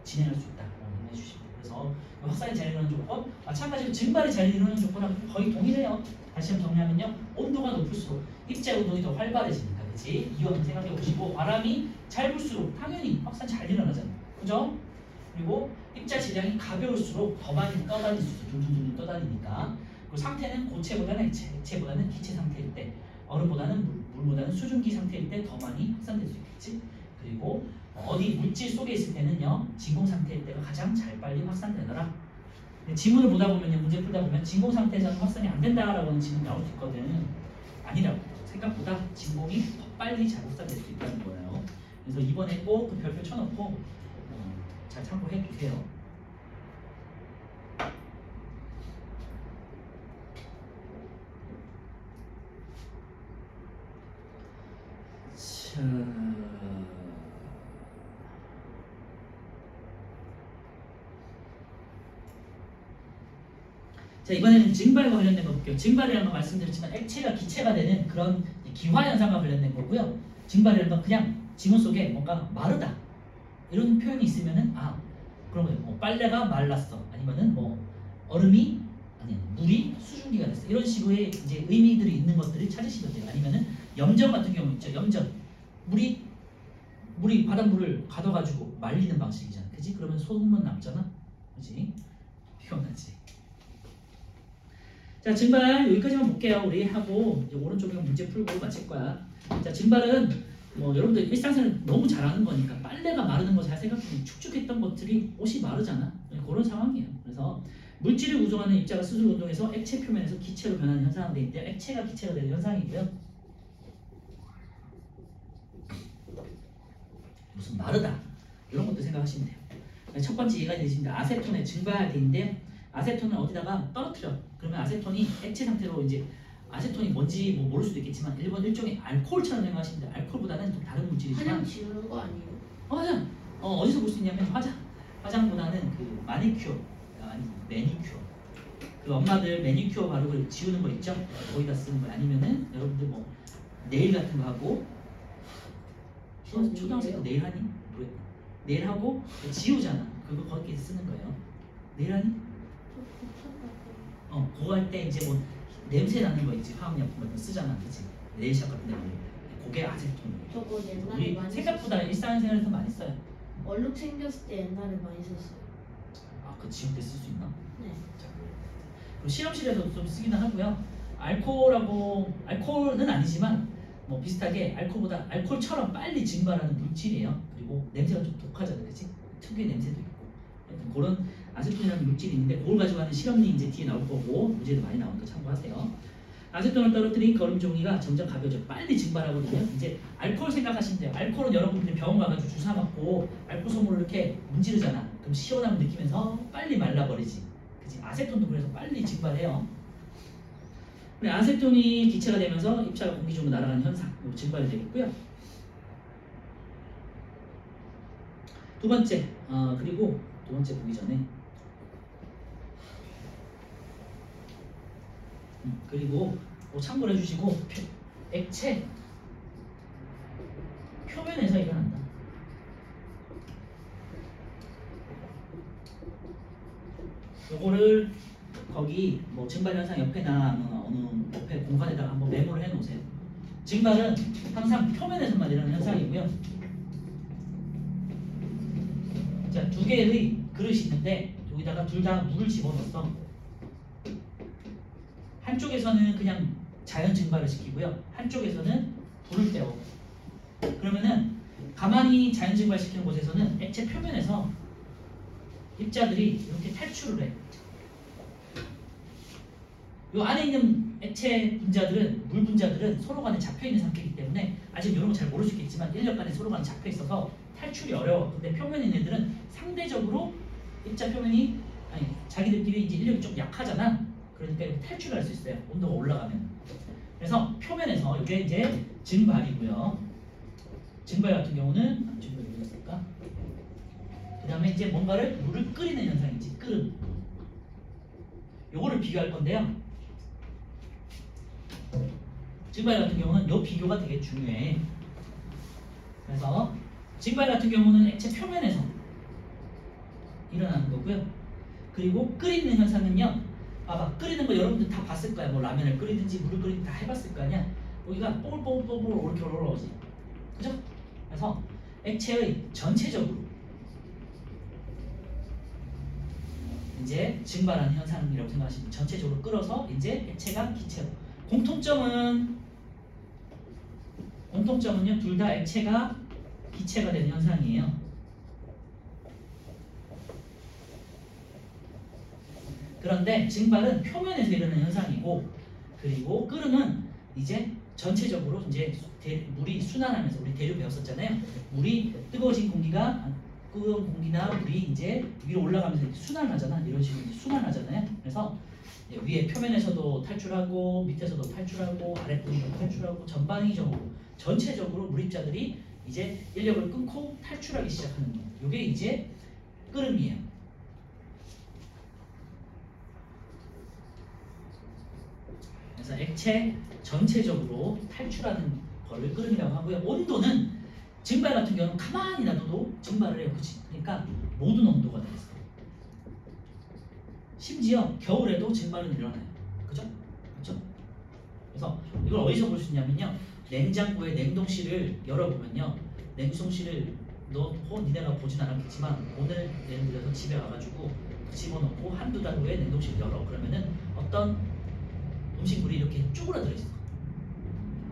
A: 진행할 수 있다. 라고 해주시면 돼요. 그래서 확산이 잘 일어나는 조건, 마찬가지로 증발이 잘 일어나는 조건하고 거의 동일해요. 다시 한번 정리하면요. 온도가 높을수록 입자 운동이 더 활발해집니다. 그렇지? 이유 한번 생각해 보시고 바람이 잘 불수록 당연히 확산 잘 일어나잖아요. 그죠? 그리고 입자 질량이 가벼울수록 더 많이 떠다닐 수 있어요. 둥둥둥 떠다니니까. 그리고 상태는 고체보다는 액체보다는 기체 상태일 때, 얼음보다는 물보다는 수증기 상태일 때 더 많이 확산될 수 있겠지. 그리고 어디 물질 속에 있을 때는요, 진공 상태일 때가 가장 잘 빨리 확산되더라. 지문을 보다 보면요, 문제 풀다 보면 진공 상태에서는 확산이 안 된다라고 하는 지문이 나올 수 있거든. 아니라고. 생각보다 진공이 더 빨리 잘 확산될 수 있다는 거예요. 그래서 이번에 꼭 그 별표 쳐놓고 잘 참고해 보세요. 자, 이번에는 증발과 관련된 거 볼게요. 증발이라는 건 말씀드렸지만 액체가 기체가 되는 그런 기화 현상과 관련된 거고요. 증발이라는 건 그냥 지문 속에 뭔가 마르다 이런 표현이 있으면은 그런 거예요. 뭐 빨래가 말랐어, 아니면은 뭐 얼음이 물이 수증기가 됐어, 이런 식의 이제 의미들이 있는 것들을 찾으시면 돼요. 아니면은 염전 같은 경우 있죠. 염전 물이 바닷물을 가둬가지고 말리는 방식이잖아. 그지? 그러면 소금만 남잖아. 그지? 피곤하지. 자, 증발 여기까지만 볼게요. 우리 하고 이제 오른쪽에 문제 풀고 마칠 거야. 자, 증발은 뭐 여러분들 일상생활 너무 잘 아는 거니까 빨래가 마르는 거 잘 생각해보면 축축했던 것들이 옷이 마르잖아. 그런 상황이에요. 그래서 물질을 우정하는 입자가 스스로 운동해서 액체 표면에서 기체로 변하는 현상이 되어 있는데 액체가 기체가 되는 현상이고요. 무슨 마르다 이런 것도 생각하시면 돼요. 첫 번째 이해가 되십니다. 아세톤의 증발인데 아세톤을 어디다가 떨어뜨려. 그러면 아세톤이 액체 상태로 이제 아세톤이 뭔지 뭐 모를 수도 있겠지만 일종의 알코올처럼 생각하시면 돼요. 알코올보다는 좀 다른 물질이지만
B: 화장 지우는 거 아니에요?
A: 화장 어디서 볼 수 있냐면 화장보다는 그 마니큐어 매니큐어, 그 엄마들 매니큐어 바르고 지우는 거 있죠? 거기다 쓰는 거. 아니면은 여러분들 뭐 네일 같은 거 하고 초등학생 때 네일 하니? 모르겠다. 네일 하고 지우잖아. 그거 거기에 쓰는 거예요. 네일 하니? 그거 할 때 이제 뭐 냄새 나는 거 있지, 화학약품 같은 거 쓰잖아, 그치? 네일샵 같은 데 보면 그게 아세톤이에요.
B: 저거 옛날에
A: 우리
B: 많이
A: 생각보다 일상생활에서 많이 써요.
B: 얼룩 생겼을 때 옛날에 많이 썼어요.
A: 그 지울 때 쓸 수 있나?
B: 네.
A: 그리고 실험실에서 좀 쓰기는 하고요. 알코올은 아니지만 뭐 비슷하게 알코올처럼 빨리 증발하는 물질이에요. 그리고 냄새가 좀 독하잖아요, 그렇지? 특유의 냄새도 있고. 그런 아세톤이라는 물질이 있는데 그걸 가지고 하는 실험이 이제 뒤에 나올 거고 문제도 많이 나오니까 참고하세요. 아세톤을 떨어뜨린 거름 종이가 점점 가벼워져 빨리 증발하거든요. 이제 알코올 생각하시면 돼요. 알코올은 여러분들이 병원 가가지고 주사 맞고 알코올 솜으로 이렇게 문지르잖아. 그럼 시원함을 느끼면서 빨리 말라버리지. 그치? 아세톤도 그래서 빨리 증발해요. 근데 아세톤이 기체가 되면서 입자가 공기 중으로 날아가는 현상, 증발이 되겠고요. 두 번째, 그리고 두 번째 보기 전에 그리고 참고를 해주시고 액체 표면에서 일어난다. 요거를 거기 뭐 증발 현상 옆에나 어느 옆에 공간에다가 한번 메모를 해 놓으세요. 증발은 항상 표면에서만 일어나는 현상이고요. 자, 두 개의 그릇이 있는데 여기다가 둘 다 물을 집어넣었어. 한쪽에서는 그냥 자연 증발을 시키고요. 한쪽에서는 불을 떼워. 그러면은 가만히 자연 증발시키는 곳에서는 액체 표면에서 입자들이 이렇게 탈출을 해. 이 안에 있는 액체 분자들은 물 분자들은 서로 간에 잡혀 있는 상태이기 때문에 아직 이런 거 잘 모르시겠지만 인력 간에 서로 간에 잡혀 있어서 탈출이 어려워. 근데 표면에 있는 애들은 상대적으로 입자 표면이 자기들끼리 이제 인력이 좀 약하잖아. 그러니까 탈출을 할 수 있어요. 온도가 올라가면. 그래서 표면에서 이게 이제 증발이고요. 증발 같은 경우는 증발이 어디 있을까? 그 다음에 이제 뭔가를 물을 끓이는 현상이지. 끓음. 요거를 비교할 건데요. 증발 같은 경우는 요 비교가 되게 중요해. 그래서 증발 같은 경우는 액체 표면에서 일어나는 거고요. 그리고 끓이는 현상은요. 봐봐, 끓이는 거 여러분들 다 봤을 거야. 뭐 라면을 끓이든지 물을 끓이든지 다 해봤을 거 아니야. 여기가 뽀글뽀글 이렇게 올라오지. 그죠? 그래서 액체의 전체적으로 이제 증발하는 현상이라고 생각하시면 전체적으로 끓어서 이제 액체가 기체로. 공통점은요 둘 다 액체가 기체가 되는 현상이에요. 그런데 증발은 표면에서 일어나는 현상이고, 그리고 끓음은 이제 전체적으로 이제 물이 순환하면서 우리 대류 배웠었잖아요. 물이 뜨거워진 공기가 뜨거운 공기나 물이 이제 위로 올라가면서 순환하잖아. 이런 식으로 순환하잖아요. 그래서 위에 표면에서도 탈출하고 밑에서도 탈출하고 아랫부분도 탈출하고 전체적으로 물입자들이 이제 인력을 끊고 탈출하기 시작하는 거예요. 이게 이제 끓음이에요. 그래서 액체 전체적으로 탈출하는 거를 끓음이라고 하고요. 온도는 증발 같은 경우는 가만히 놔둬도 증발을 해요. 그치? 그러니까 모든 온도가 다 있어요. 심지어 겨울에도 증발은 일어나요. 그죠? 그죠? 그래서 이걸 어디서 볼 수 있냐면요. 냉장고의 냉동실을 열어보면요. 냉동실을 니네가 보진 않았겠지만 오늘 예를 들어서 집에 와가지고 집어넣고 한두 달 후에 냉동실을 열어. 그러면은 어떤 음식물이 이렇게 쪼그라들어 있어.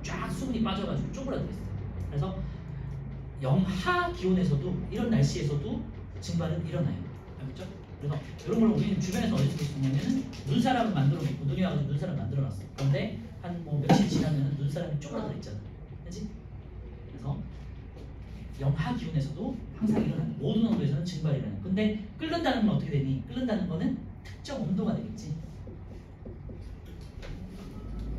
A: 쫙 수분이 빠져가지고 쪼그라들어 있어. 그래서 영하 기온에서도 이런 날씨에서도 증발은 일어나요. 알겠죠? 그래서 이런 걸 우리는 주변에서 어디서 볼 수 있냐면은 눈사람을 만들어 놓고 눈이 와가지고 눈사람 만들어 놨어. 그런데 한 뭐 며칠 지나면 눈사람이 쪼그라들어 있잖아. 그렇지? 그래서 영하 기온에서도 항상 일어나는 모든 온도에서는 증발이 일어나요. 근데 끓는다는 건 어떻게 되니? 끓는다는 거는 특정 온도가 되겠지.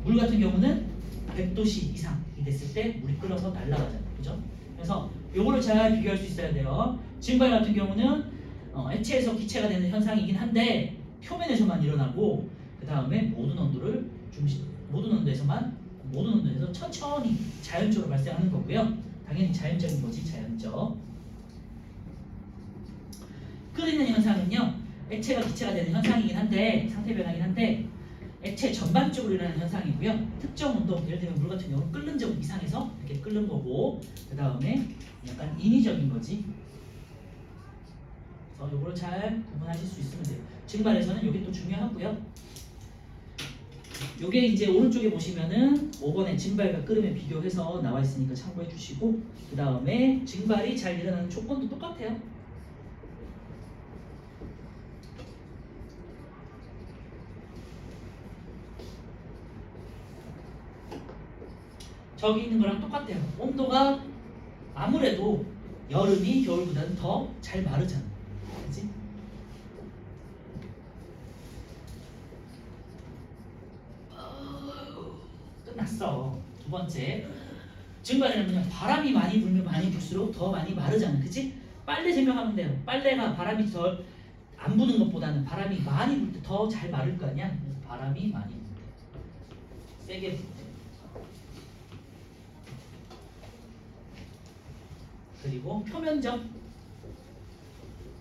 A: 물 같은 경우는 100도씨 이상이 됐을 때 물이 끓어서 날아가잖아요. 그죠? 그래서 요거를 잘 비교할 수 있어야 돼요. 증발 같은 경우는 액체에서 기체가 되는 현상이긴 한데 표면에서만 일어나고, 그 다음에 모든 온도에서 천천히 자연적으로 발생하는 거고요. 당연히 자연적인 거지, 자연적. 끓이는 현상은요, 액체가 기체가 되는 현상이긴 한데, 상태 변화이긴 한데, 액체 전반적으로 일어나는 현상이고요. 특정 온도, 예를 들면 물 같은 경우는 끓는 점 이상에서 이렇게 끓는 거고, 그 다음에 약간 인위적인 거지. 그래서 이걸 잘 구분하실 수 있으면 돼요. 증발에서는 이게 또 중요하고요. 요게 이제 오른쪽에 보시면은 5번에 증발과 끓음에 비교해서 나와 있으니까 참고해 주시고, 그 다음에 증발이 잘 일어나는 조건도 똑같아요. 저기 있는 거랑 똑같아요. 온도가 아무래도 여름이 겨울보다는 더 잘 마르잖아. 그치? 끝났어. 두 번째. 증발이라면 바람이 많이 불면 많이 불수록 더 많이 마르잖아. 그치? 빨래 생각하면 돼요. 빨래가 바람이 덜 안 부는 것보다는 바람이 많이 불 때 더 잘 마를 거 아니야? 그래서 바람이 많이 불 때. 세게 불 때. 그리고 표면적.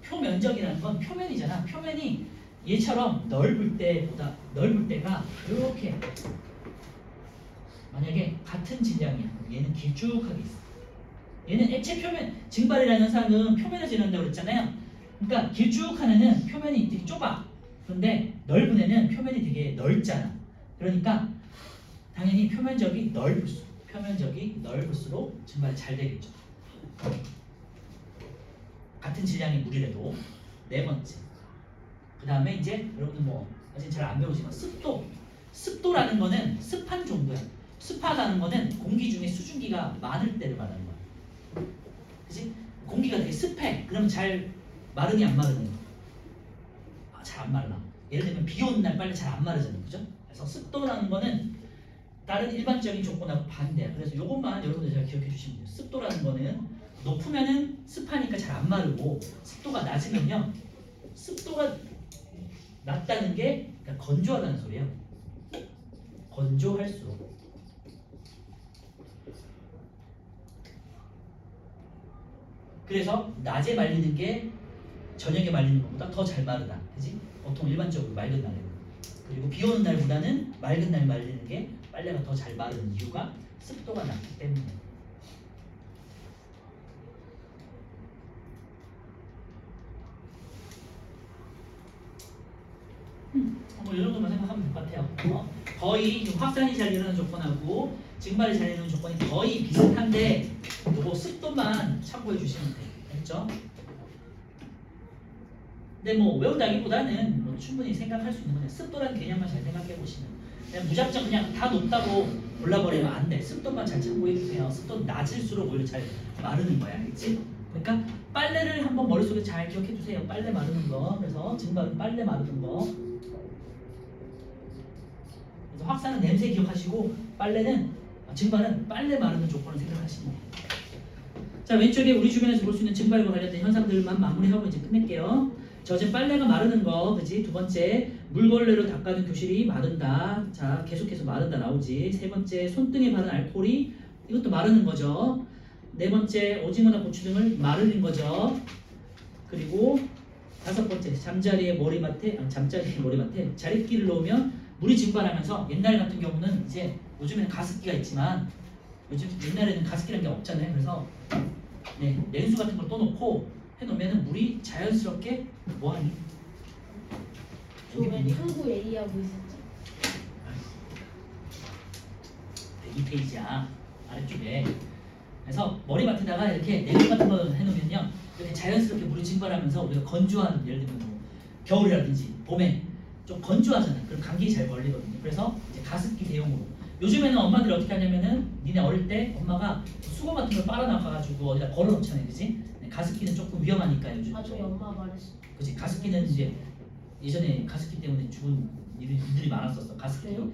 A: 표면적이라는 건 표면이잖아. 표면이 얘처럼 넓을 때가 이렇게 만약에 같은 질량이야. 얘는 길쭉하게 있어. 얘는 액체 표면 증발이라는 현상은 표면에서 일어난다고 그랬잖아요. 그러니까 길쭉한 애는 표면이 되게 좁아. 그런데 넓은 애는 표면이 되게 넓잖아. 그러니까 당연히 표면적이 넓을수록 증발이 잘 되겠죠. 같은 질량의 물이라도. 네 번째. 그 다음에 이제 여러분들 뭐 아직 잘 안 배우지만 습도라는 거는 습한 정도야. 습하다는 거는 공기 중에 수증기가 많을 때를 말하는 거야. 그치? 공기가 되게 습해. 그러면 잘 마르니 안 마르니? 잘 안 말라. 예를 들면 비 오는 날 빨래 잘 안 마르잖아요. 그죠? 그래서 습도라는 거는 다른 일반적인 조건하고 반대야. 그래서 이것만 여러분들 잘 기억해 주시면 돼요. 습도라는 거는 높으면은 습하니까 잘 안 마르고, 습도가 낮으면요, 습도가 낮다는 게 그러니까 건조하다는 소리예요. 건조할수록. 그래서 낮에 말리는 게 저녁에 말리는 것보다 더 잘 마르다. 그지? 보통 일반적으로 맑은 날에. 그리고 비 오는 날보다는 맑은 날 말리는 게 빨래가 더 잘 마르는 이유가 습도가 낮기 때문에. 뭐 이런 것만 생각하면 될 것 같아요. 거의 확산이 잘 일어나는 조건하고 증발이 잘 일어나는 조건이 거의 비슷한데 요거 습도만 참고해 주시면 돼요. 됐죠? 근데 뭐 외운다기보다는 뭐 충분히 생각할 수 있는 거예요. 습도라는 개념만 잘 생각해 보시면. 그냥 무작정 그냥 다 높다고 골라버리면 안 돼. 습도만 잘 참고해 주세요. 습도 낮을수록 오히려 잘 마르는 거야, 알겠지? 그러니까 빨래를 한번 머릿속에 잘 기억해 주세요. 빨래 마르는 거. 그래서 증발은 빨래 마르는 거. 그래서 확산은 냄새 기억하시고 증발은 빨래 마르는 조건을 생각하시면 돼요. 자, 왼쪽에 우리 주변에서 볼 수 있는 증발과 관련된 현상들만 마무리하고 이제 끝낼게요. 젖은 빨래가 마르는 거, 그지? 두 번째, 물걸레로 닦아둔 교실이 마른다. 자, 계속해서 마른다 나오지. 세 번째, 손등에 바른 알코올이 이것도 마르는 거죠. 네 번째, 오징어나 고추 등을 마르는 거죠. 그리고 다섯 번째, 잠자리에 머리맡에 자릿기를 놓으면 물이 증발하면서, 옛날 같은 경우는 이제 요즘에는 가습기가 있지만 옛날에는 가습기라는 게 없잖아요. 그래서 냉수 같은 걸 떠놓고 해놓으면 물이 자연스럽게 뭐하니?
B: 저번에 탐구 얘기하고 있었죠.
A: 102페이지야 아래쪽에. 그래서 머리맡에다가 이렇게 냉수 같은 거 해놓으면요, 이렇게 자연스럽게 물이 증발하면서 우리가 건조한, 예를 들면 뭐 겨울이라든지 봄에 좀 건조하잖아요. 그럼 감기 잘 걸리거든요. 그래서 이제 가습기 대용으로. 요즘에는 엄마들이 어떻게 하냐면은, 니네 어릴 때 엄마가 수건 같은 걸 빨아나가가지고 어디다 걸어놓잖아요, 그지? 가습기는 조금 위험하니까 요즘.
B: 저희 엄마 말했어.
A: 그지? 가습기는 이제 예전에 가습기 때문에 죽은 이들이 많았었어. 가습기로.
B: 네.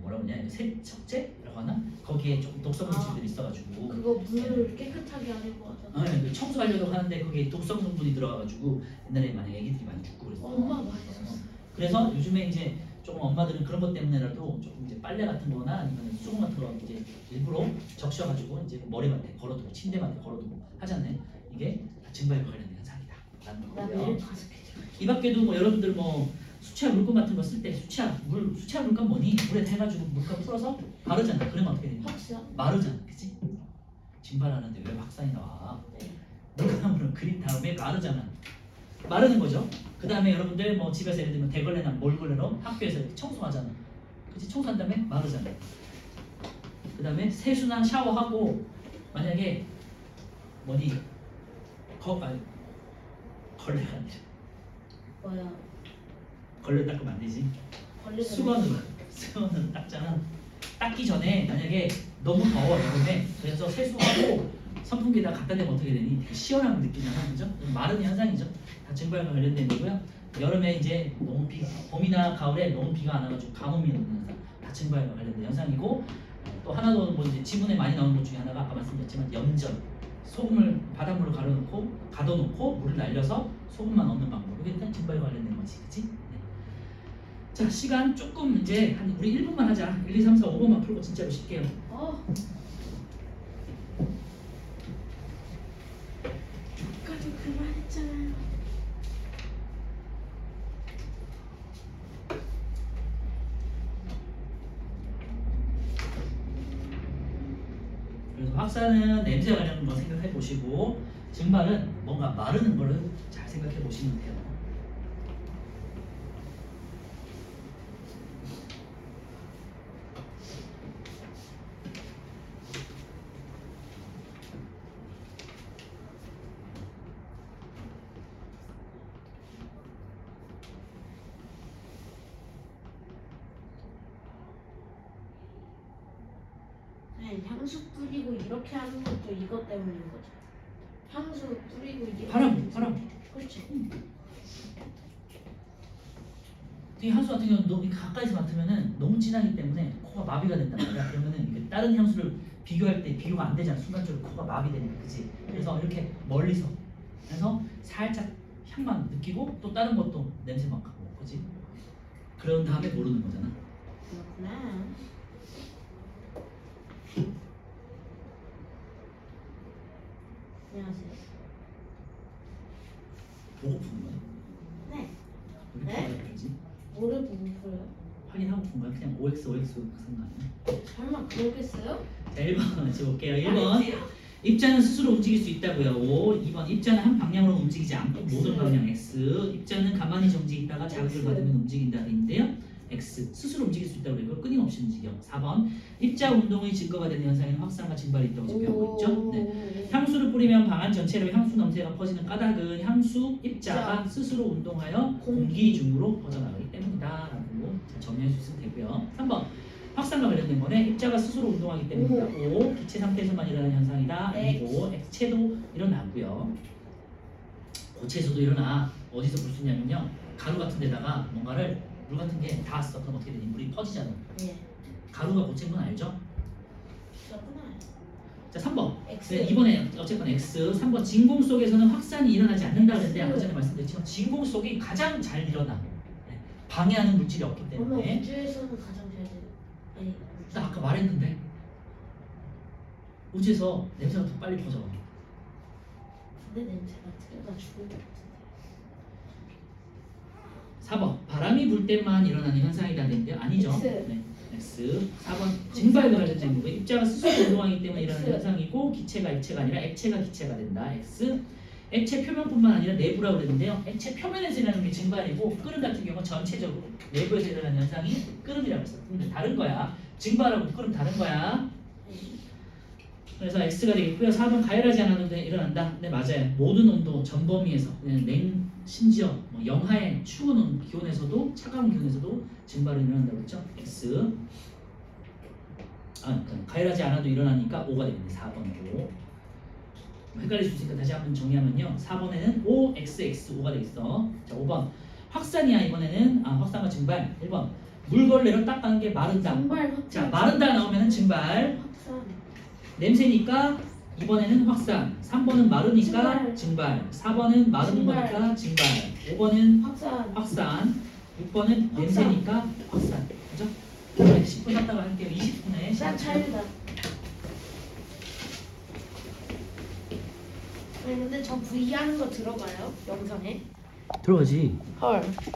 A: 뭐라고 하냐, 세척제라고 하나? 거기에 조금 독성 물질들이 있어가지고.
B: 그거 물을 깨끗하게 하려고 하잖아.
A: 청소하려고 하는데 거기에 독성 성분이 들어가가지고 옛날에 만약 애기들이 많이 죽고 그랬어.
B: 엄마 말했어.
A: 그래서 요즘에 이제 조금 엄마들은 그런 것 때문에라도 조금 이제 빨래 같은 거나 아니면 수건 같은 거 이제 일부러 적셔가지고 이제 머리맡에 걸어두고 침대맡에 걸어두고 하잖아요. 이게 증발과 관련된 현상이다. 라는
B: 나
A: 거고요.
B: 매일 가습기.
A: 이 밖에도 뭐 여러분들 뭐 수채화 물감 같은 거 쓸 때 수채화 물감 뭐니? 물에 해가지고 물감 풀어서 바르잖아. 그러면 어떻게 되냐?
B: 확실한?
A: 마르잖아, 그치? 증발하는데 왜 확산이 나와? 물감으로 그린 다음에 마르잖아. 마르는 거죠. 그 다음에 여러분들 뭐 집에서 예를 들면 대걸레나 몰걸레로 학교에서 이렇게 청소하잖아. 그치? 청소한 다음에 마르잖아. 그 다음에 세수나 샤워하고 만약에 뭐니? 걸레가 아니라
B: 뭐야?
A: 걸레 닦으면 안 되지.
B: 걸리면
A: 수건으로 닦잖아. 닦기 전에 만약에 너무 더워 여름에 그래서 세수하고 선풍기에다 갖다 대면 어떻게 되니? 되게 시원함을 느끼잖아, 그죠? 마른 현상이죠. 다 증발과 관련된 거고요. 여름에 이제 너무 봄이나 가을에 너무 비가 안 와가지고 가뭄이 오는 현상, 다 증발과 관련된 현상이고 또 하나 더 뭐 이제 지문에 많이 나오는 것 중에 하나가 아까 말씀드렸지만 염전, 소금을 바닷물로 가둬놓고 물을 날려서 소금만 넣는 방법. 이게 일단 증발과 관련된 거지, 그렇지? 네. 자, 시간 조금 이제 한 우리 1분만 하자. 1, 2, 3, 4, 5분만 풀고 진짜로 쉴게요.
B: 아까도 그 말 했잖아요.
A: 그래서 확산은 냄새 관련된 거 생각해 보시고 증발은 뭔가 마르는 거를 잘 생각해 보시면 돼요.
B: 네, 향수 뿌리고 이렇게 하는 것도 이것 때문인 거죠. 향수 뿌리고 이게
A: 바람.
B: 그렇지.
A: 이 향수 같은 경우는 너무 가까이서 맡으면은 너무 진하기 때문에 코가 마비가 된단 말이야. 그러면은 이게 다른 향수를 비교할 때 비교가 안 되잖아. 순간적으로 코가 마비되니까, 그치? 그래서 이렇게 멀리서 해서 살짝 향만 느끼고 또 다른 것도 냄새 맡고, 그치? 그런 다음에 모르는 거잖아.
B: 그렇구나. 안녕하세요.
A: 보고 푸는 거야?
B: 네.
A: 왜
B: 네?
A: 이렇게 풀지?
B: 뭐를 보고 풀어요?
A: 확인하고 푼 거야? 그냥 OX 쓴 거 아니야?
B: 설마 그러겠어요?
A: 자, 1번 지볼게요. 1번 입자는 스스로 움직일 수 있다고요. 5. 2번 입자는 한 방향으로 움직이지 않고
B: X.
A: 모든 방향 X. 입자는 가만히 정지해 있다가 자극을
B: X.
A: 받으면 움직인다 돼 있는데요. X. 스스로 움직일 수 있다고 그래요. 끊임없이 움직여. 4번 입자 운동의 증거가 되는 현상에는 확산과 증발이 있다고 적용하고 있죠. 네. 향수를 뿌리면 방안 전체로 향수 냄새가 퍼지는 까닭은 향수 입자가 스스로 운동하여 공기 중으로 퍼져나가기 때문이다 라고 정리할 수 있으면 되고요. 3번 확산과 관련된 거네. 입자가 스스로 운동하기 때문이다. 5. 기체 상태에서만 일어나는 현상이다.
B: 네.
A: 그리고 액체도 일어나고요. 고체에서도 일어나. 어디서 볼 수 있냐면요. 가루 같은 데다가 뭔가를 물 같은 게 닿았어. 그럼 어떻게 되니? 물이 퍼지잖아.
B: 네.
A: 가루가 고체인 건 알죠?
B: 그렇구나.
A: 자, 3번.
B: X.
A: 네, 이번에 어쨌건 X. 3번 진공 속에서는 확산이 일어나지 않는다 그랬는데 아까 전에
B: X.
A: 말씀드렸지만 진공 속이 가장 잘 일어나. 네, 방해하는 물질이 없기
B: 어머,
A: 때문에.
B: 우주에서는 가장 잘 돼. 아니,
A: 나 아까 말했는데 우주에서 냄새가 더 빨리 퍼져.
B: 근데 냄새가 틀려다 죽을 것 같은데.
A: 4번 바람이 불 때만 일어나는 현상이다 되는데 아니죠.
B: X.
A: 네. X. 4번 증발과 관련된 거고 입자가 스스로 운동하기 때문에 일어나는
B: X.
A: 현상이고 기체가 액체가 아니라 액체가 기체가 된다. X. 액체 표면뿐만 아니라 내부라고 그랬는데요. 액체 표면에서 일어나는 게 증발이고 끓음 같은 경우는 전체적으로 내부에서 일어나는 현상이 끓음이라고 했어. 근데 다른 거야. 증발하고 끓음 다른 거야. 그래서 X가 되겠고요. 4번 가열하지 않아도 일어난다. 네, 맞아요. 모든 온도 전 범위에서 그냥 심지어 뭐 영하의 추운 기온에서도 차가운 기온에서도 증발이 일어난다고 했죠. X. 가열하지 않아도 일어나니까 5가 되겠네. 4번으로. 헷갈릴 수 있으니까 다시 한번 정리하면요. 4번에는 OXX 5가 되겠어. 자, 5번 확산이야. 이번에는 확산과 증발. 1번 물걸레로 닦아는 게 마른다.
B: 증발 확산.
A: 자, 마른다 나오면은 증발.
B: 확산.
A: 냄새니까 2번에는 확산, 3번은 마르니까
B: 증발.
A: 증발, 4번은 마른
B: 증발.
A: 거니까 증발, 5번은
B: 확산.
A: 확산, 6번은
B: 확산.
A: 냄새니까 확산. 그죠? 네, 10분 했다가 할게요. 20분에
B: 난 자유다. 아니 근데 저 V 하는 거 들어가요? 영상에?
A: 들어가지.
B: 헐.